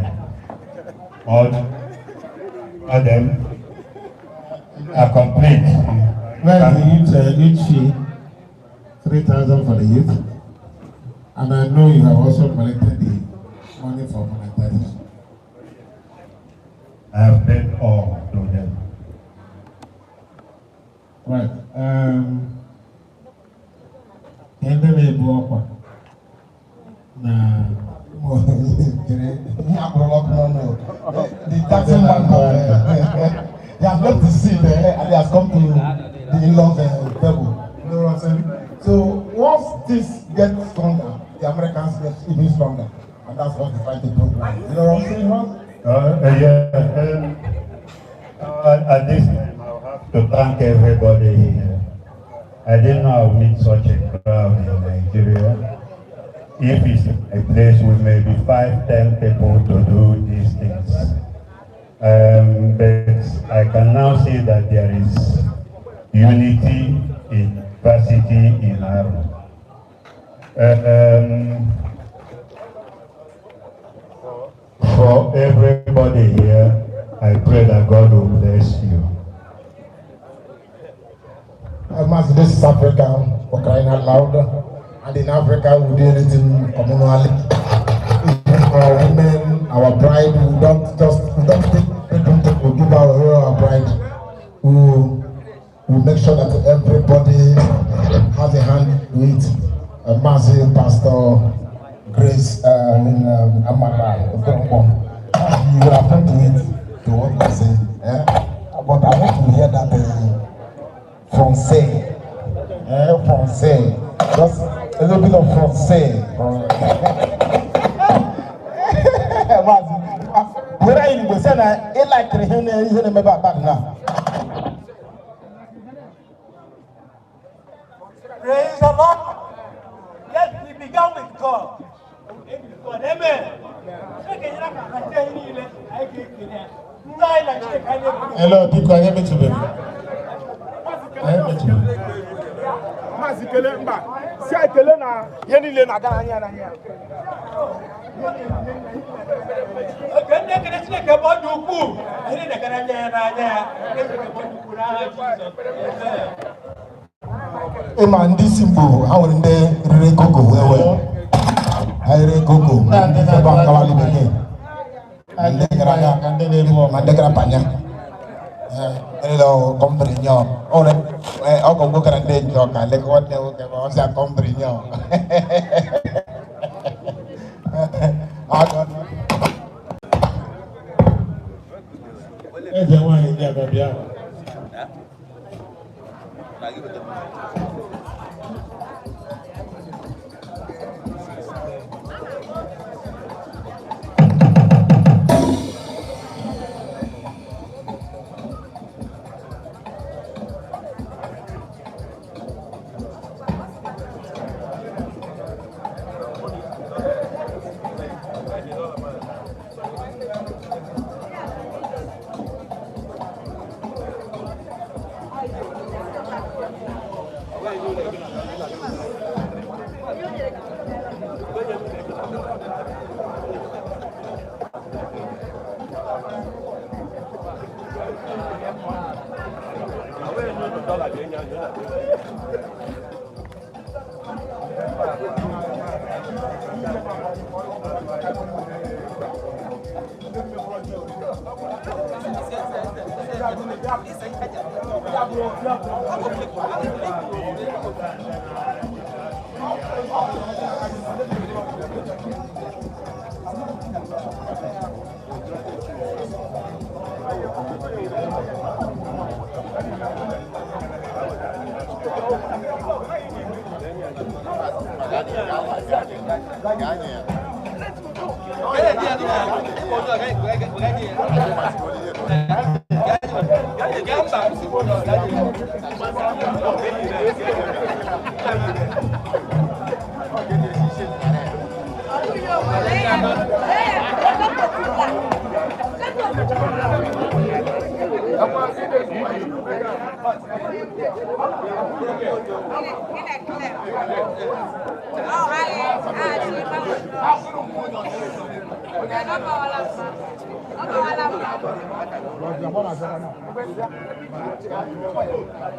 All of them are complete. Well, each fee 3,000 for the youth, and I know you have also collected the money for monetization. I have paid all to them. Right. Ende na-ebu ọkwa na The taxing man, he has left the seat there and he has come to the in-laws table. You know what I'm saying? So once this gets stronger, the Americans get even stronger, and that's what they fight the program. You know what I'm saying, Ron? At this time, I'll have to thank everybody here. I didn't know I would meet such a crowd in Nigeria. If it's a place with maybe 5-10 people to do these things. But I can now see that there is unity in diversity in Aro. For everybody here, I pray that God will bless you. As this is Africa, we're crying out loud, and in Africa we do anything communally. Our women, our bride, we don't take, we give our bride. We make sure that everybody has a hand to it. Massive Pastor Grace Amara, you will attend to it, to what you say. But I want to hear that. Français, français, just a little bit of français. Where are you? Say na e like the hen me back now. Praise the Lord. Yes, we began with God. Amen. Hello, people, I am to be. Mazi kele mba, si ekele na yeni le na gana anya na anya. Kende kene sine ke bo duku, ene de kana anya na anya, ene ke bo duku na Jesus. Ema ndị Simbo, ha nwere ndị rere koko wewe. Ha rere koko, ndị sebe akawali bekee. Ndị gara ya, ndị gara panya. Hello, comprenyo. Ora, ako go karande joka, le ko ne ko ko sa comprenyo. Jamaa ingia babia.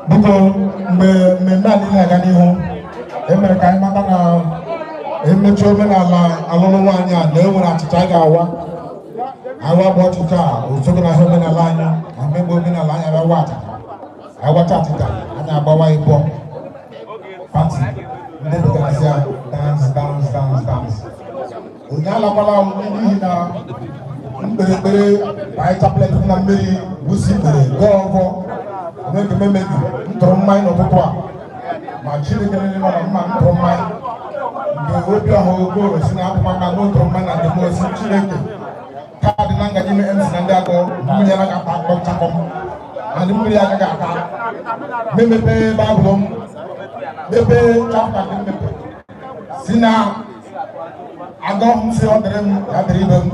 Biko mgbe mmemme a na-aga n'ihu emere ka anyị mata na emechi omenala alụlụ nwaanyị a na enwere achịcha a ga-awa awa bụ ọchịcha a osogo na ihe omenala anyị na mmegbe omenala anyị awa achịcha awacha achịcha anyị agbawa ịbụọ pati ndị dịgasị ya dance onye alakwala n'ihi na mkperekpere anyị chaplet na mmiri busi ikpere gọọ ọgwọ onweke memebi ntụrụ mmanya n'ụtụtụ a ma Chineke niile nọ na mma ntụrụ mmanya nke obi ọha Okoro si na akwụkwọ aka n'otụrụ mmanya na demosi Chineke kaadị na ngaji MC na ndị agụ mmiri anaghị ata akpọ nchakọm na ndị mmiri agaghị ata memepe Baịbụl m mepee chapta dị mmepe si na agọ m si ọ dịrị m ya dịrị ibe m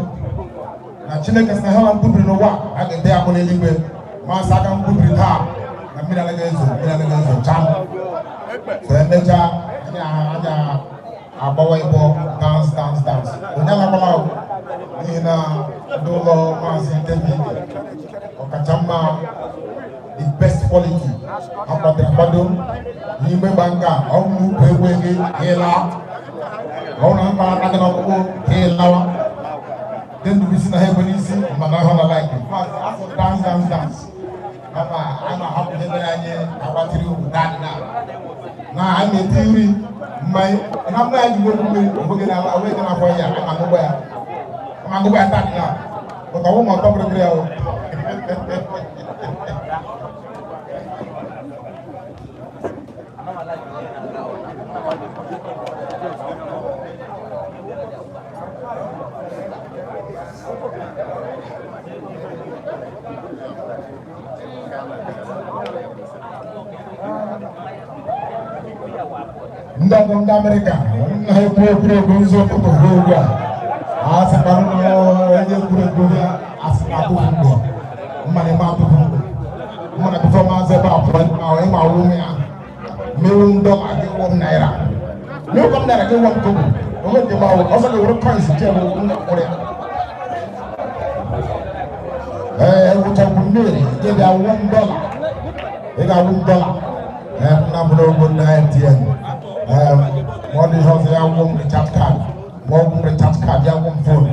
na Chineke sị na ha mkpụbiri n'ụwa a ga-ete ya bụ n'eluigwe ma asa aka mkpụbiri taa na mmiri anaghị ezo chaa so emechaa anya agbawa ịbọ dance onye alakwala n'ihi na ndị ụlọ maazị David ọkacha mma the best quality akwado n'ime gbanga ọnwụ ukwu egwuregwu ịla ọnwụ na mkpa aka gị n'ọkpụkpụ ka ịlawa ndị ndụbisi na ha ekwe n'isi mana ha na like afọ dance ama a na-ahapụ ihe mere anyị agbatịrị ugwu na a na-eti nri mmanya na mma ya jigo mmiri oge na-ala oge na-afọ ya ama agụgba ya tadị na pụta ụmụ ọtọ bụrụbụrụ ya ndị ọgụ ndị Amerịka na-ekwu egwuregwu nzu ụtụtụ ruo ugbu a asịkwanụ na onye egwuregwu ya asị na atụfu mgbe mmadụ eme atụfu mgbe mmadụ pefọmansị ebe abụọ ịma ọrụ ya mewu $1 gị wọm naira mewu kọm naira gị wọm kobo onwe nke gbawo ọsọ gị were coins chebe ụlọ mkpụrụ ya ewuchagwu mmiri gị bịa $1 ị ga-awụ $1 na mụrụ ogbo na MTN what is also ya won recharge card more recharge card ya won phone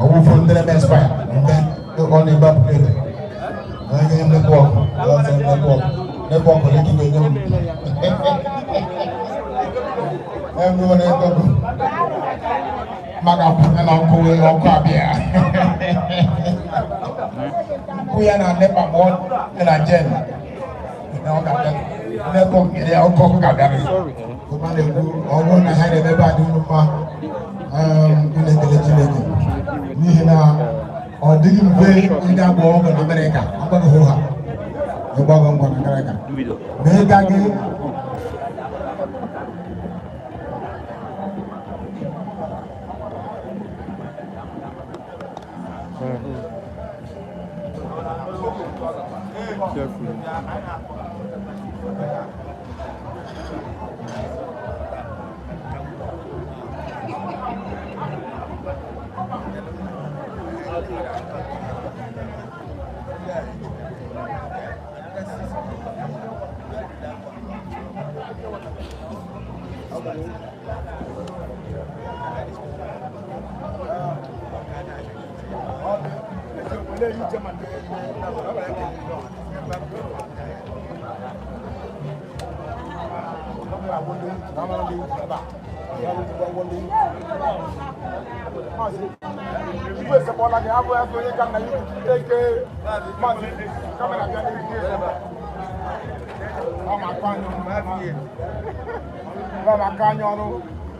or phone the best buy and then the only back plate and the network network looking at them everyone is talking maga and uncle or kabia we are not never more than a gen network ile ọkọ kagari o ma le ku ọwọ na ha le ba di nfa ile kele Chineke n'ihi na ọ dịghị mfe ndị agba ọgụ na Amerịka agbaghị hụ ha ịgbaghị ngwa na Amerịka ma ị gaghị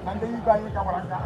Nanti iba ini kamar angkat.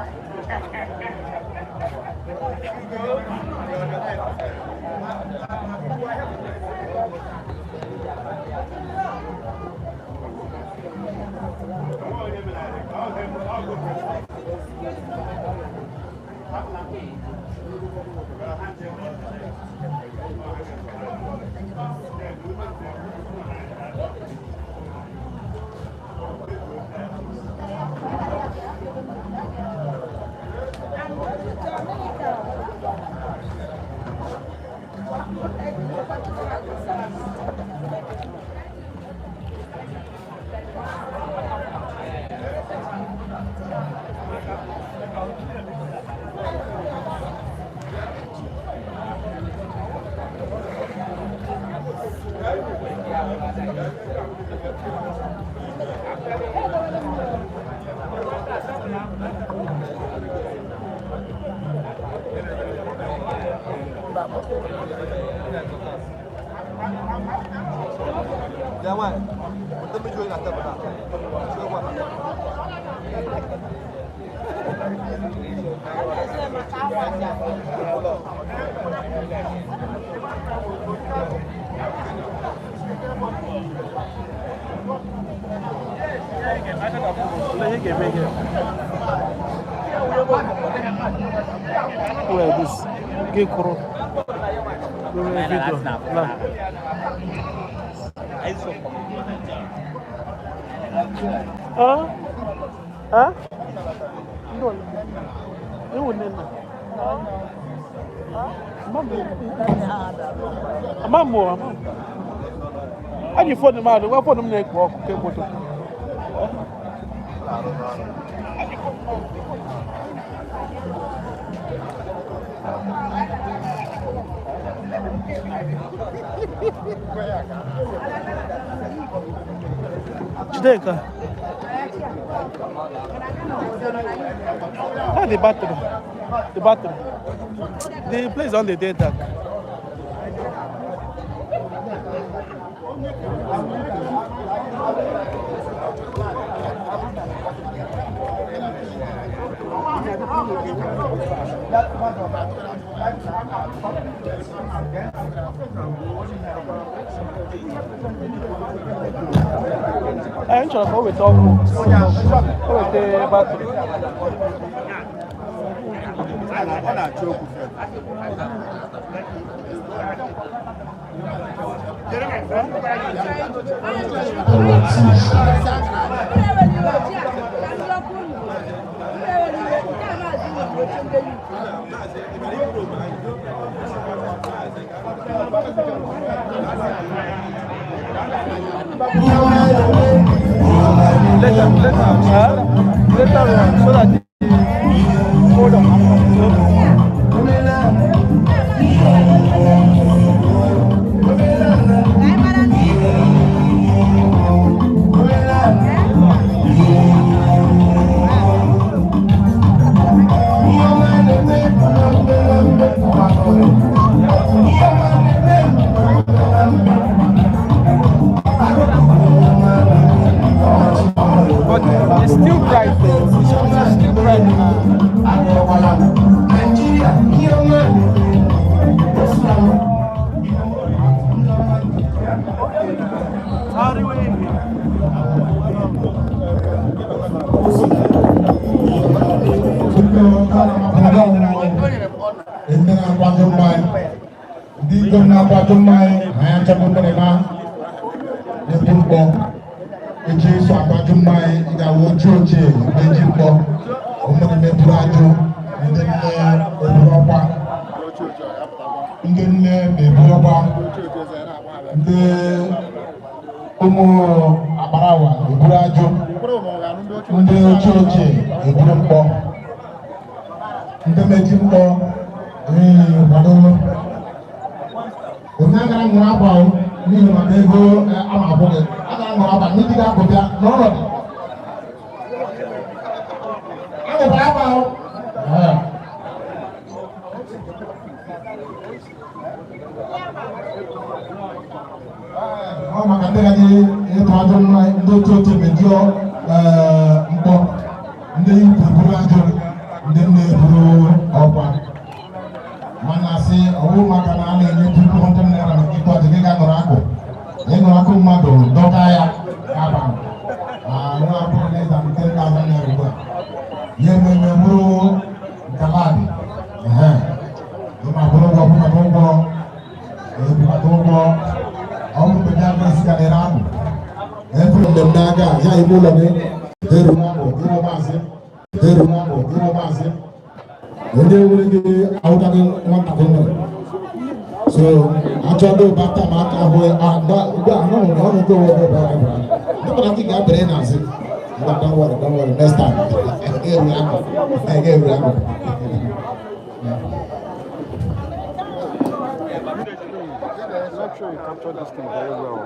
Jangan, kita menjual kata benar. Cuba. Where this? Okoro. Video. Ah? Ndol. Ewo nena. Amambo. Ani phone ma do, wa phone mu na ekwo ke moto. Chideka. Ah, the battery. The battery. The place on the dead dark. I'm trying to with all with the battery. Later on, so that hold on. But it's still bright though. It's still bright now. Eji so abajumai ida wojoje meji po omoni me burajo ndenne eburopa ndenne me buropa nde omo abarawa eburajo nde ojoje eburompo nde meji mpo wado onangara mwaba ni ma ego ama aboge apa ni tidak berbeda normal. Ada berapa? Oh makanya lagi ini tujuan itu tujuan medio empat, ini iburu ajọ ndị na-eburu ọkwa mana sị ọwụ maka na a na-enye 200 naira na ịkọ dị gị ga-anọrọ akụ ịnụrụ akụ mmadụ dọka ya kaba nwa abụrụ na ịza 10,000 naira ugbu a ya ememe bụrụ nkalabị ịma bụrụ ụgwọ bụkata ụgwọ ebukata ụgwọ ọrụ mgbe ya ga-esi karịrị ahụ eburu mmemme aga ya ime ụlọ gị eru n'abụ ịmụ maazị eru n'abụ ịmụ maazị onye nwere gị ahụtaghị nwata gị nwere so achọ ndị ụbata ma aka ahụ ugbu a nọ nwere ọrụ nke onwe ebe ọ bụla ndị mara gị ga-abere n'azị don't worry next time ga-eru ahụ ga-eru ahụ I'm sure you captured this thing very well.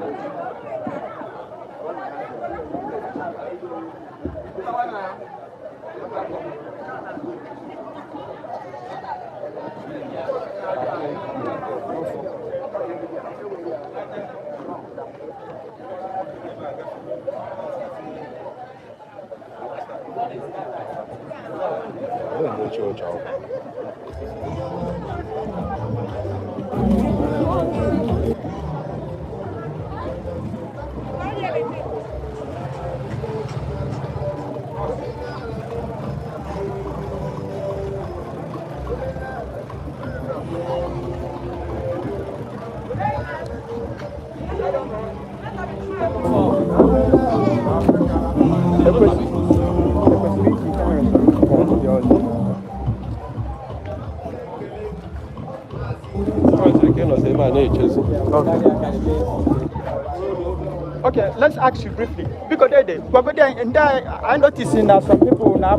Okay, let's ask you briefly. Because I noticed that some people now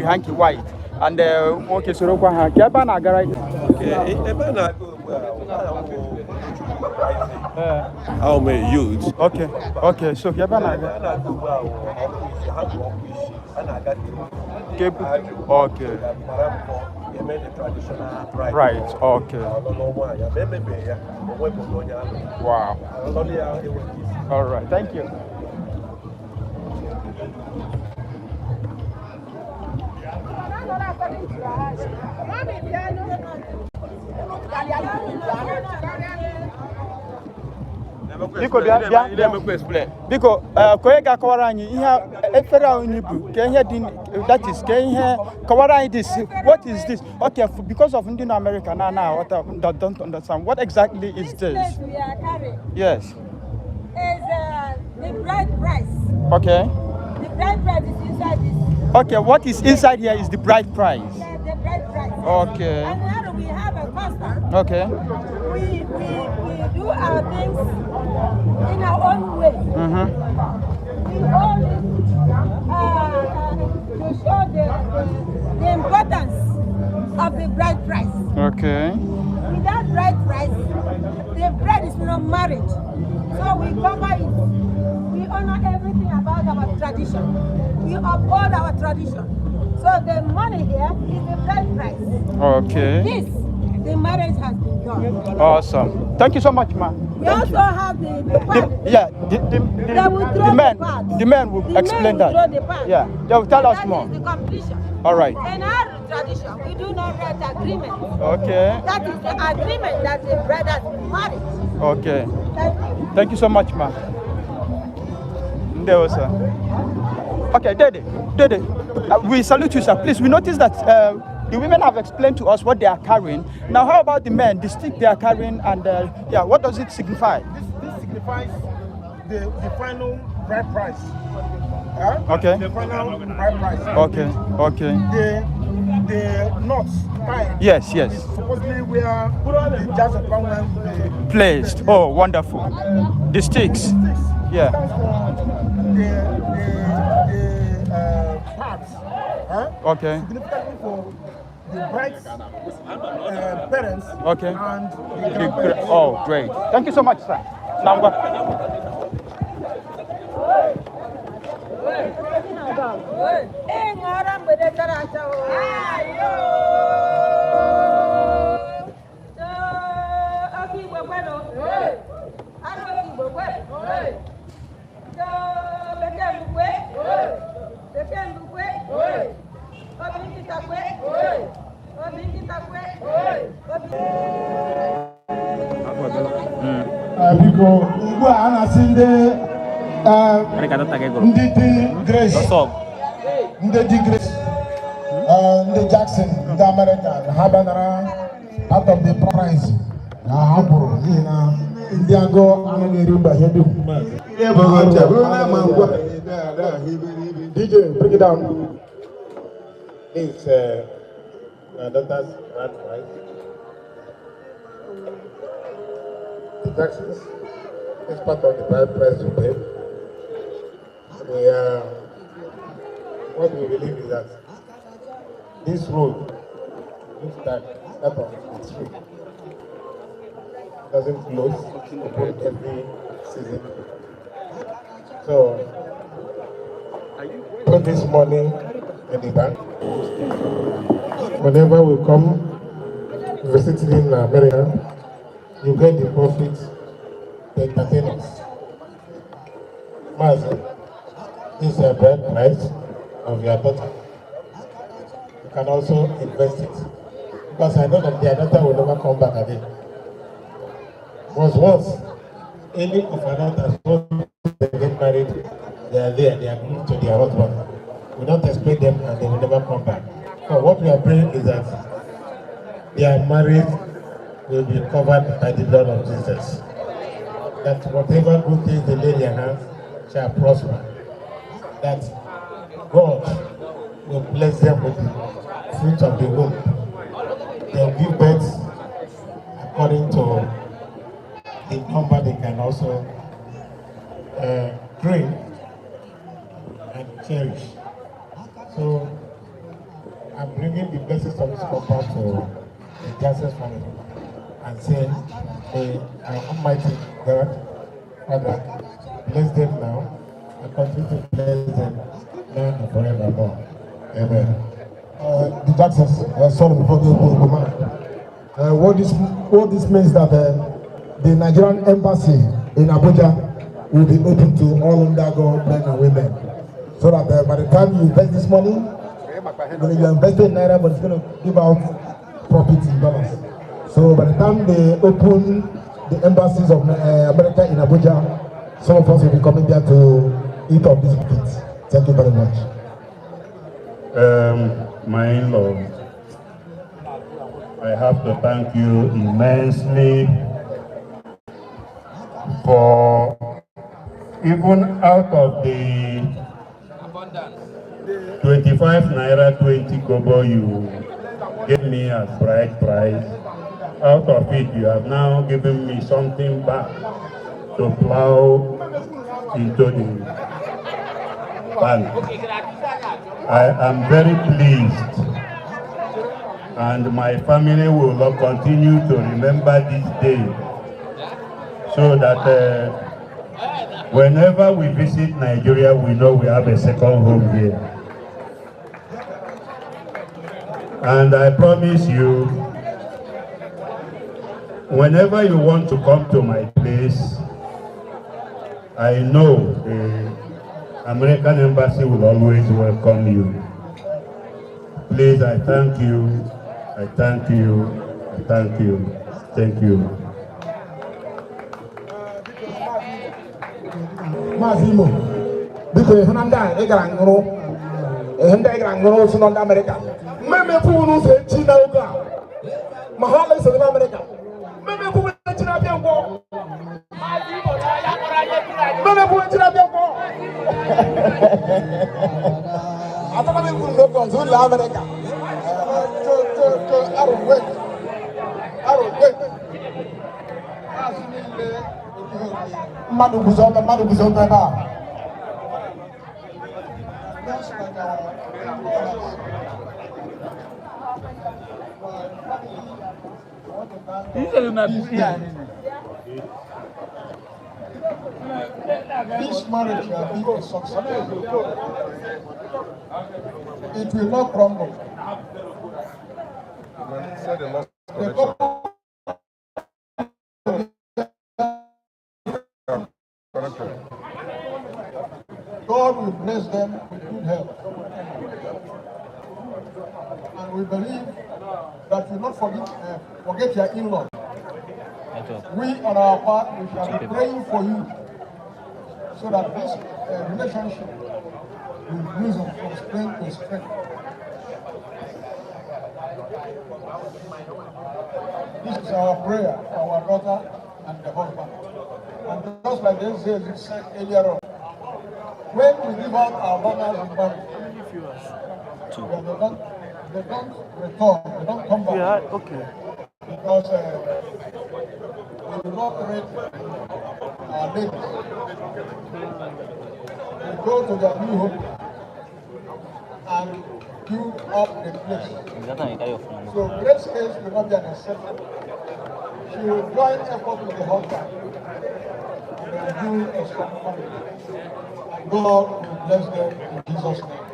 hanky white and okay, so I'm a youth. Okay, so okay. Right, okay. Wow. All right, thank you. Biko kolega kọwara anyị ihe efere anyị bụ ka ihe dị that is ka ihe kọwara anyị this what is this okay because of ndị America now don't understand what exactly is this we are carrying yes is the bride price okay the bride price is inside this okay what is inside here is the bride price the bride price okay and now we have a custom okay we do our things in our own way. We hold it to show the importance of the bride price. Okay. Without bride price, the bride is not married. So we cover it. We honor everything about our tradition. We uphold our tradition. So the money here is the bride price. Okay. This, the marriage has been done. Awesome. Thank you so much, ma. We also have the pad. The men will explain that. Yeah, they will tell us more. That is the completion. All right. In our tradition, we do not write agreement. Okay. That is the agreement that the bride has been married. Okay. Thank you. Thank you so much, ma. There was sir. Okay, Dede, we salute you, sir. Please, we noticed that the women have explained to us what they are carrying. Now, how about the men? The stick they are carrying, and yeah, what does it signify? This signifies the final bride price. Okay. The final bride price. Okay. Okay. The knots tied. Yes. Is supposedly where the jazz of women placed. Oh, wonderful. The sticks. Yeah. The parts. Okay. Significantly for the bride's parents. Okay. And the oh, great. Thank you so much, sir. Now, Biko ugbu a na-asị ndị dị Grace, ndị dị Grace, ndị Jackson, ndị America ha bịanara out of the prize na ha kwuru n'ihi na ndị agụ anaghị eri mgbe ihe dum. DJ, break it down. It's my daughter's right. The taxes is part of the bride price you pay. What we believe is that this road looks like that of the street. Doesn't close open every season. So put this money in the bank. Whenever we come visiting in America, you get the profits to entertain us. Master, this is a bride price of your daughter. You can also invest it. Because I know that their daughter will never come back again. Because once any of our daughters, once they get married, they are there, they are glued to their husband. We don't expect them and they will never come back. So what we are praying is that their marriage will be covered by the blood of Jesus. That whatever good things they lay in their hands shall prosper. That God will bless them with the fruit of the womb. They will give birth according to the number they can also train and cherish. So I'm bringing the blessings of this compound to the Jackson's family and say, may our Almighty God, Father, bless them now and continue to bless them now and forevermore. Amen. The Jacksons, sorry before they go, man. What this means that the Nigerian embassy in Abuja will be open to all Ndago men and women. So that by the time you invest this money, you invest in Naira, but it's going to give out profits in dollars. So by the time they open the embassies of America in Abuja, some of us will be coming there to eat of these profits. Thank you very much. My in-law, I have to thank you immensely for even out of the 25 naira 20 kobo you gave me as bride price. Out of it, you have now given me something back to plow into the bank. I am very pleased, and my family will continue to remember this day, so that whenever we visit Nigeria, we know we have a second home here. And I promise you, whenever you want to come to my place, I know the American Embassy will always welcome you. Please, I thank you. I thank you. I thank you. Thank you. Mazimo, because Honda, they got ngoro, and they got ngoro in America. Maybe who knows China? Mahala is in America. Maybe who is China? Maybe who is China? I don't know who knows America. Madu Buzonda ba. This marriage will be a success. It will not crumble. The couple God will bless them with good health. And we believe that will not not forget your in-laws. We on our part, we shall be praying for you so that this relationship will blossom from strength to strength. This is our prayer for our daughter and the husband. And just like they said earlier on, when we give out our daughters in marriage, they don't return, they don't come back. Yeah, okay. Because we do not rate our ladies. We go to their new home and build up the place. So Grace's case will not be an exception. She will join effort with the husband and they will build a strong family. And God will bless them in Jesus' name.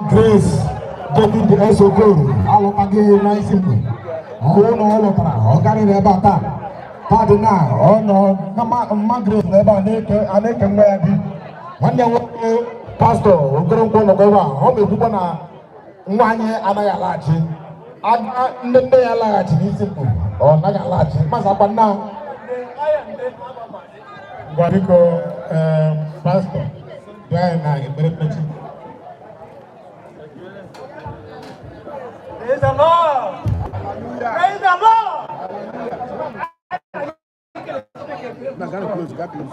Grace David Okoro alụtaghị n'isi mgbe ọhụrụ na ọ lụtara ọ garịrị ebe a taa dị na ọ nọ na mma Grace na ebe a na-eke nwa ya di nwanne ya nwoke pastọ Okoronkwo nọkwa ebe a ọ na-ekwukwa na nwa anyị anaghị alaghachi nne ya alaghachi n'isi mgbe ọ naghị alaghachi masị akwa nna ngwa biko pastọ dị anyị na ekpere mmechi. Praise the Lord! Praise the Lord! Now, got close, got close.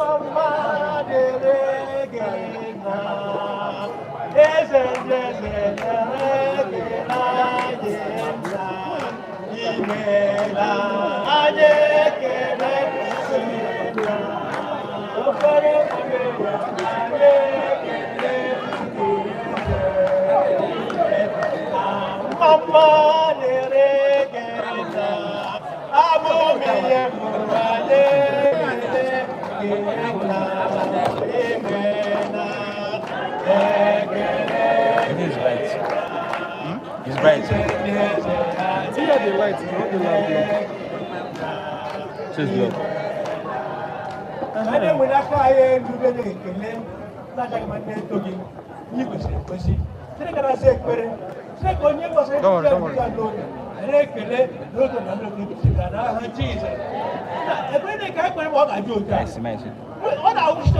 It's bright. See how the light is not the loud. So it's low. Don't worry. Nice. What I wish to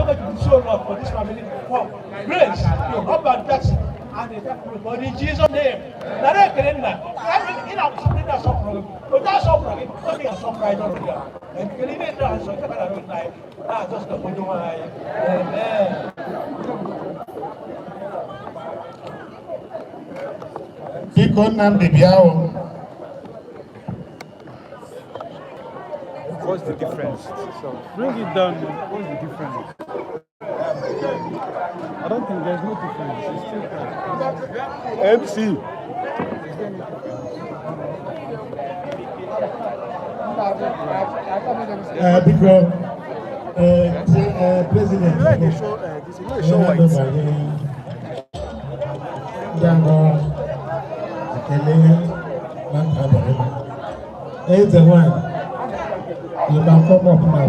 show love for this family, for Grace, your husband Jackson, and the but in Jesus' name. Now they can end that. You know something that's so problem. But that's so problem. Something that's so pride on here. And can you make that so that I don't like? Ah, just the one why. Amen. Biko na mbibi ahụ. What's the difference? So bring it down. What's the difference? I don't think there's no difference. It's still MC. Because President. Show white. It's the one. You can come up now.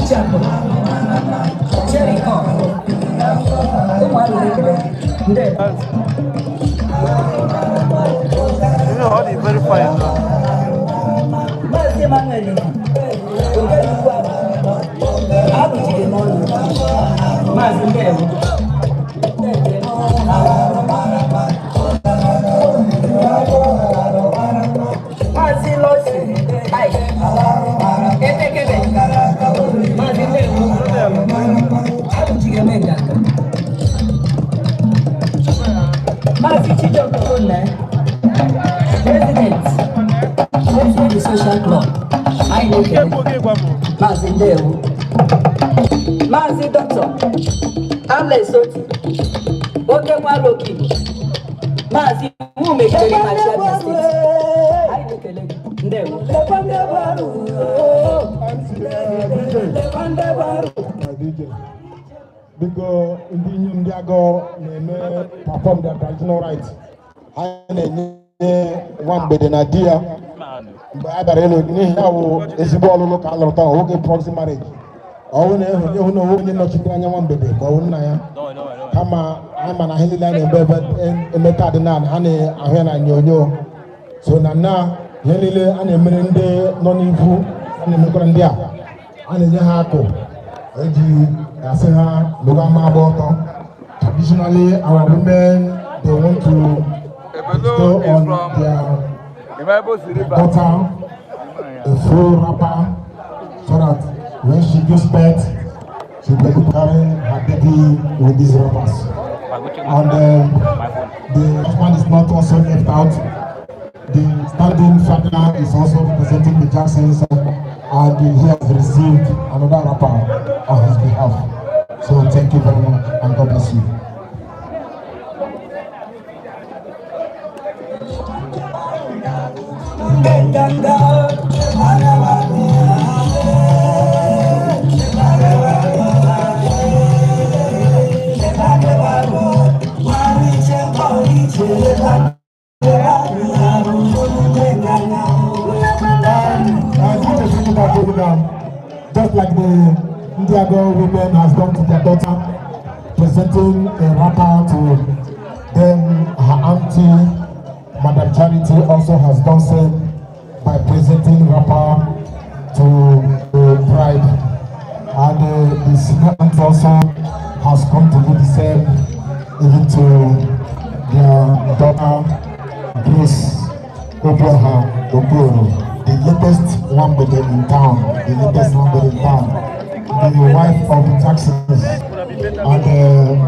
Chichapo, Jericho, You know how they verify it now. President, the social club. I know Mazindeo. Mazi Doctor. Amle Soti. Oke Waroki. Mazi who make very much I look at Ndeo. Because in the go perform their traditional rites. One bed in idea. But I don't know if you want to look at the proxy marriage. I want to know who you're not children one baby. Go on, come on, I'm an ahili line and method and honey, I hear I know. So now, Yenile and a Merende, non evil, and a Mukandia, and a Yahako. Aseha Lugama Boko. Traditionally, our women they want to go on their daughter a full wrapper so that when she gives birth, she will carry her baby with these wrappers. And the husband is not also left out. The standing father is also representing the Jacksons. And he has received another wrapper on his behalf. So thank you very much and God bless you. Just like the Indiago women has done to their daughter, presenting a wrapper to them, her auntie, Madam Charity also has done so by presenting wrapper to the bride. And the senior auntie also has come to do the same even to their daughter, Grace Okoro. The latest one bedroom in town, the wife of the Jacksons, and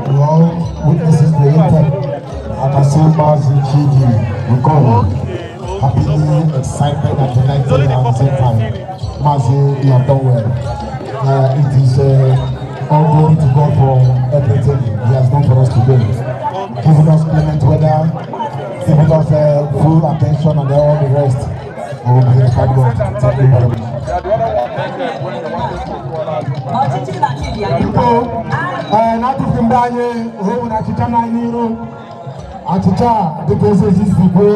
we all witnesses the intent at the same Okoro, happily excited and delighted at the same time. Mazi, you have done well. It is all glory to God for everything He has done for us today. Giving us clement weather, giving us full attention and all the rest. Thank you very much. Natufu mbanye uhewu na chitana niru achicha dikese zizigwe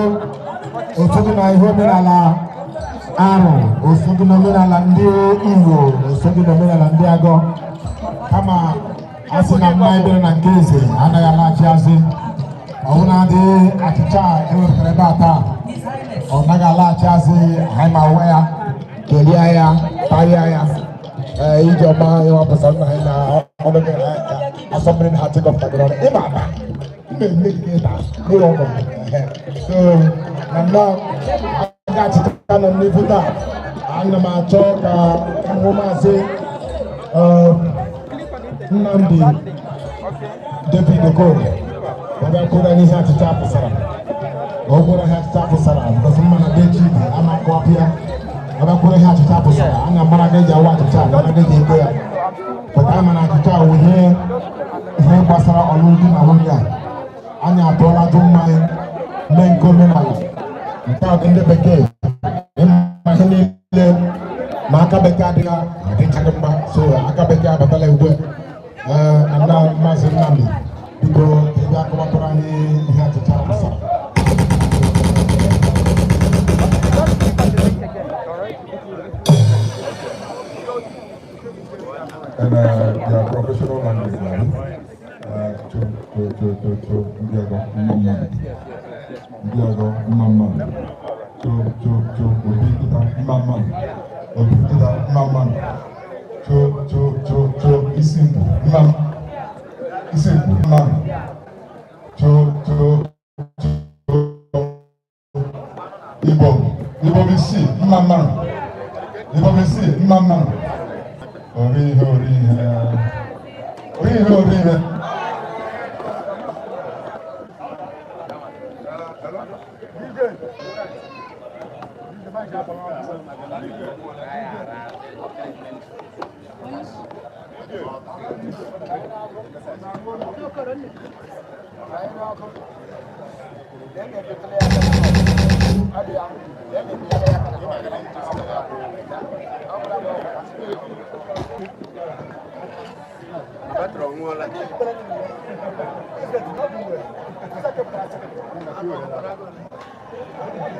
osogi na ihe omenala arụ osogi na omenala ndị Igbo osogi na omenala ndị Agọ kama asị na mma ebere na nke eze anaghị alaghachi azụ ọbụna dị achicha ewepụtara ebe a taa ọ naghị alaghachi azụ anyị ma uwe ya kelie ya parịa ya Ijeọma ịwapụsa nna anyị na ọnụ gị asọmmiri na ha take off tagoro ọnụ ịma ama mmemme gị na ụlọ ọnụ so na nnọọ aga achịcha nọ n'ihu taa ana m achọ ka hụ maazị Nnamdi David Okoro ọ bịakwuru n'ihe achịcha pụsara ọ gwara ha achịcha pụsara because mma na deji ama akọwapụ ya ọ bịakwuru ihe achịcha pụsara a na-amara gị eji awa achịcha mara gị eji ego ya pụta ama na achịcha wụ ihe gbasara ọlụlụ na nwunye a anyị atụọla dụ mmanya mee nke omenala nke ọdị ndị bekee ịma ihe niile ma aka bekee adịghị adịchaghị mma so aka bekee abatala ugbu a na maazị Nnamdi biko ebe akọwapụrụ anyị ihe achịcha pụsara. and their professional language, Thank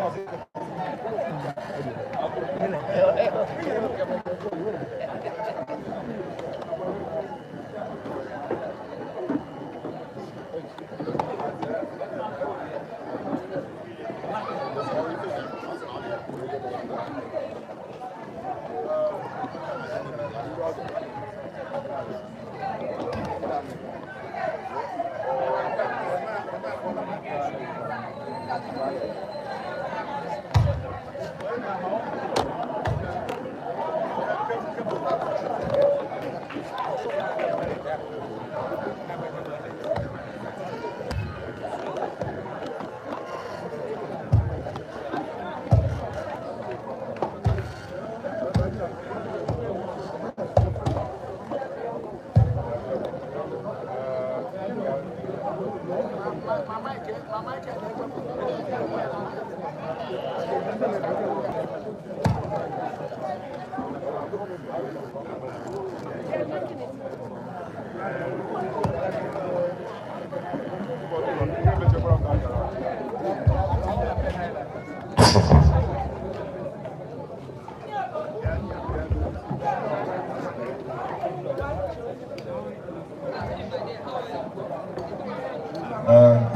you.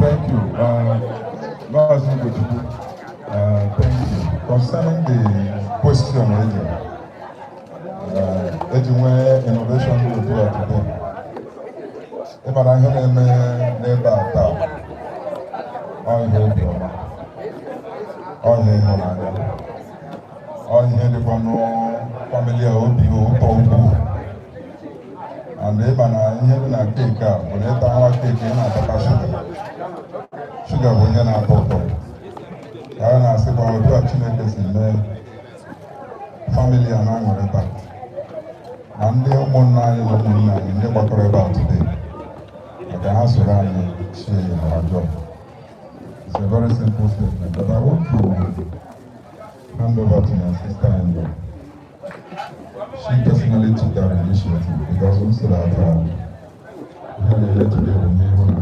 Thank you. Concerning the question earlier, innovation will do it today. If I have a neighbor, all here, the family of you, and if I have a cake, when I have a cake, sugar when you're not talking. I say, well, we are Chinese in the family and I'm going to and they are one night in the Okoro about today. But the house around me, she our job. It's a very simple statement, but I want to hand over to my sister-in-law. She personally took that initiative because we said that we had a year today with me when I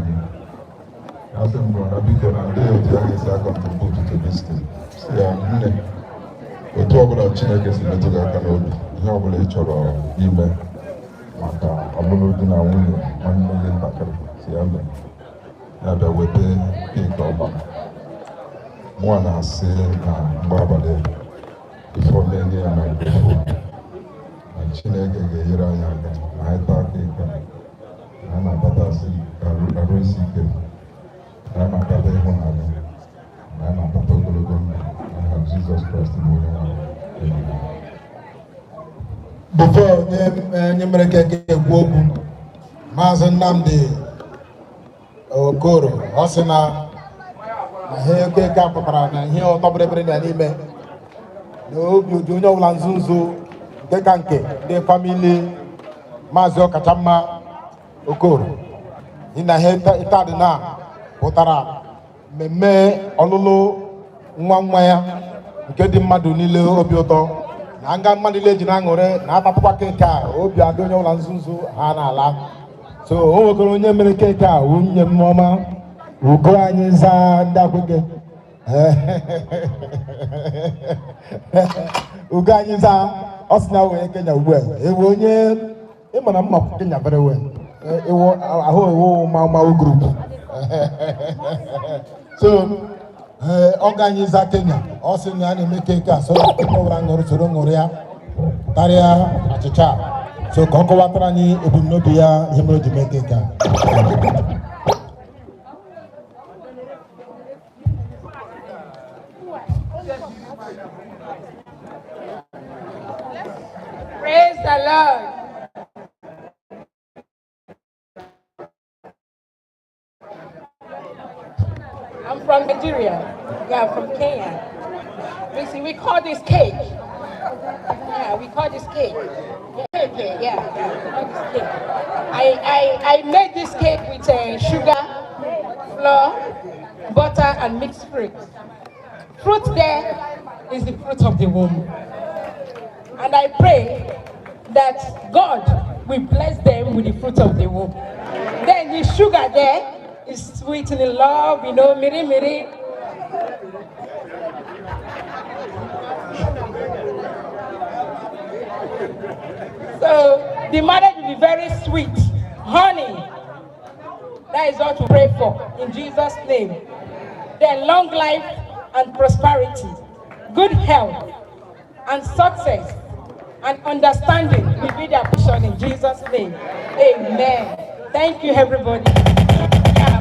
asked them, God, I became a day of the Agnes I contributed to this thing. See, we talk about Chinese in the Toga ihe ọbụla ị chọrọ ime maka ọbụla dị na nwunye nwanne gị ntakịrị si ya mee ya bịa weta keeki ọgbara mụa na-asị na mgbe abalị ifo na-enye ya mikrofon na Chineke ga-enyere anyị aka na anyị taa keeki na a na-abatasị arụ isi ike na a na-abata ịhụnanya na a na-abata ogologo ndụ na Jizọs Kraịst bụ onye nwanyị. Before nye mere ka ekwu okwu Maazị Nnamdi Okoro ọ sị na ihe okeke a pụtara na ihe ọtọbịrịbịrị na n'ime na obi ụdị onye ọbụla nzuzo nke ka nke ndị famili Maazị Ọkachamma Okoro na ihe ịta dị na pụtara mmemme ọlụlụ nwa ya nke dị mmadụ niile obi ụtọ na nga mmadụ niile ji na-aṅụrị na atatụkwa keeki a obi adị onye ọbụla nzuzo ha n'ala. So o nwekọrọ onye mere keeki a nwunye m ọma ugo anyị zaa ndị akwụke ugo anyị zaa ọ sị na wee Kenya ugbu a ewe onye ịma na mma Kenya very well. Ahụ iwu Mau group. So ọga anyị za Kenya ọ sị na a na-eme keke a so ọbụla ṅụrụ soro ṅụrụ ya karịa achịcha so ka ọ kọwatara anyị ebumnobi ya ihe mere o ji mee keke a. Praise the Lord. I'm from Nigeria. Yeah, from Kenya. We call this cake. Yeah, we call this cake. Yeah, cake. Yeah, we call this cake. I made this cake with sugar, flour, butter, and mixed fruit. Fruit there is the fruit of the womb. And I pray that God will bless them with the fruit of the womb. Then the sugar there is sweet in love, you know, miri miri. So the marriage will be very sweet. Honey. That is what we pray for in Jesus' name. Then long life and prosperity, good health and success and understanding will be their portion in Jesus' name. Amen. Thank you, everybody.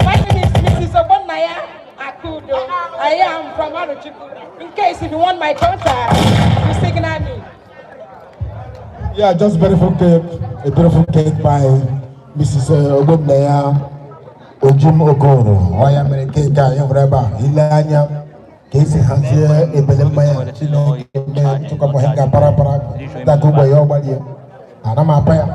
My name is Mrs. Obonaya Akudo. I am from Arochukwu. In case if you want my contact, you signal me. Yeah, just beautiful cake, a beautiful cake by Mrs. Obonaya Okoro. I am a cake guy, Ilanya. Kesi hanzie ebelemaya chino tuka mohenga para takuba yobali ana mapaya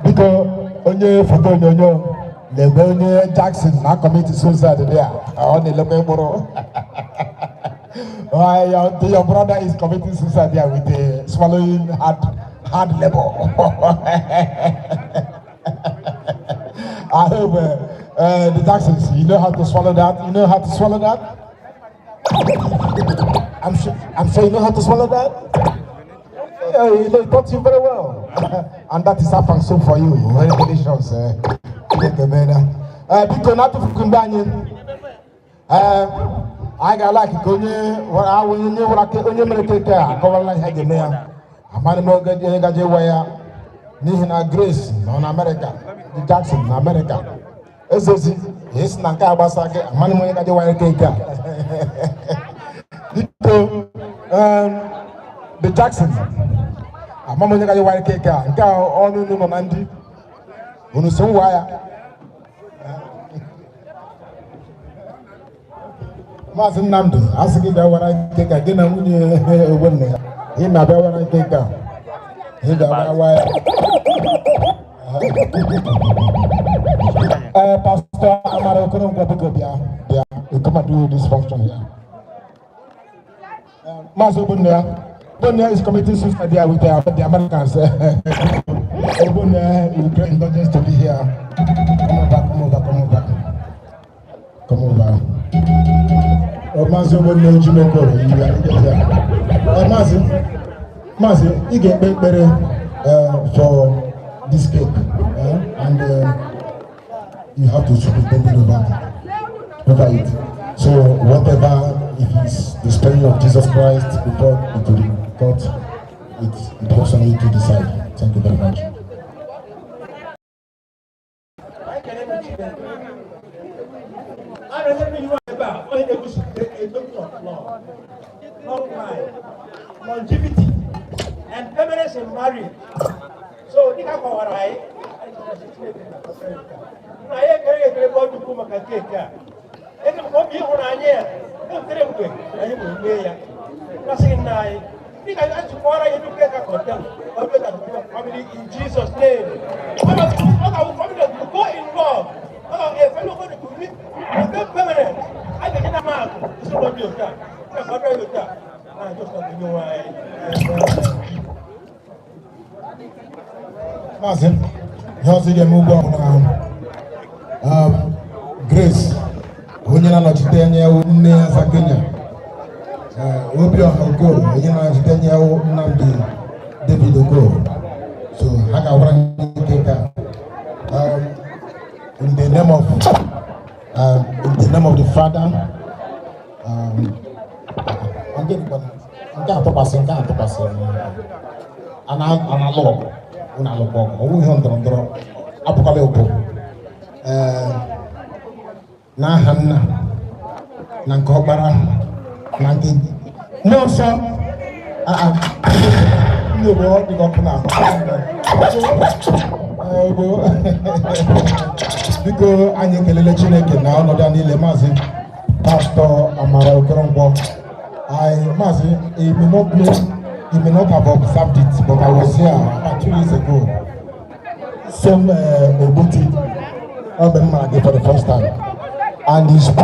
biko onye foto nyonyo lebe onye Jackson na commit suicide there on the local boro your brother is committing suicide there with swallowing hard labor. I hope the Jacksons, you know how to swallow that. I'm sure you know how to swallow that. You know, it taught you very well. And that is a function for you. Very delicious. Because not to Kumbani. I got like Gonye, what I will know what I can make a cover like Hagamea. A man Gaja Nihina Grace on America. The Jackson in America. Yes, Naka Basake, Manu Gaja Cake. The Jackson, a mama got a white cake, and go on in the Mandy. When you saw wire, Martin Nando, asking that what I take again, and when you win there, he may be what I take out. He got a wire. Pastor Arochukwu, you come and do this function here. Master Bonia is committing suicide there with the Americans. Bonia, you pray indulgence to be here. Come over. Master Bonia, you may go. Master, you get better for this cake. And you have to speak over it. So whatever, if it's the spirit of Jesus Christ before it will be taught, it belongs on you to decide. Thank you very much. Longevity and permanence in marriage. So, I in Jesus' name. Go involved. Permanent. I get a man. It's not your time. I just want to know why. Martin, how's it move on now? Grace, when you're not 10 years old, Okoro, when you're not 10 years old, David Okoro. So, in the name of the Father, biko anyị kelele Chineke na ọnọdụ niile maazị Pastor Amara Okoro. Maazị, he may not have observed it, but I was here about 2 years ago. Some Obuti for the first time, and he spoke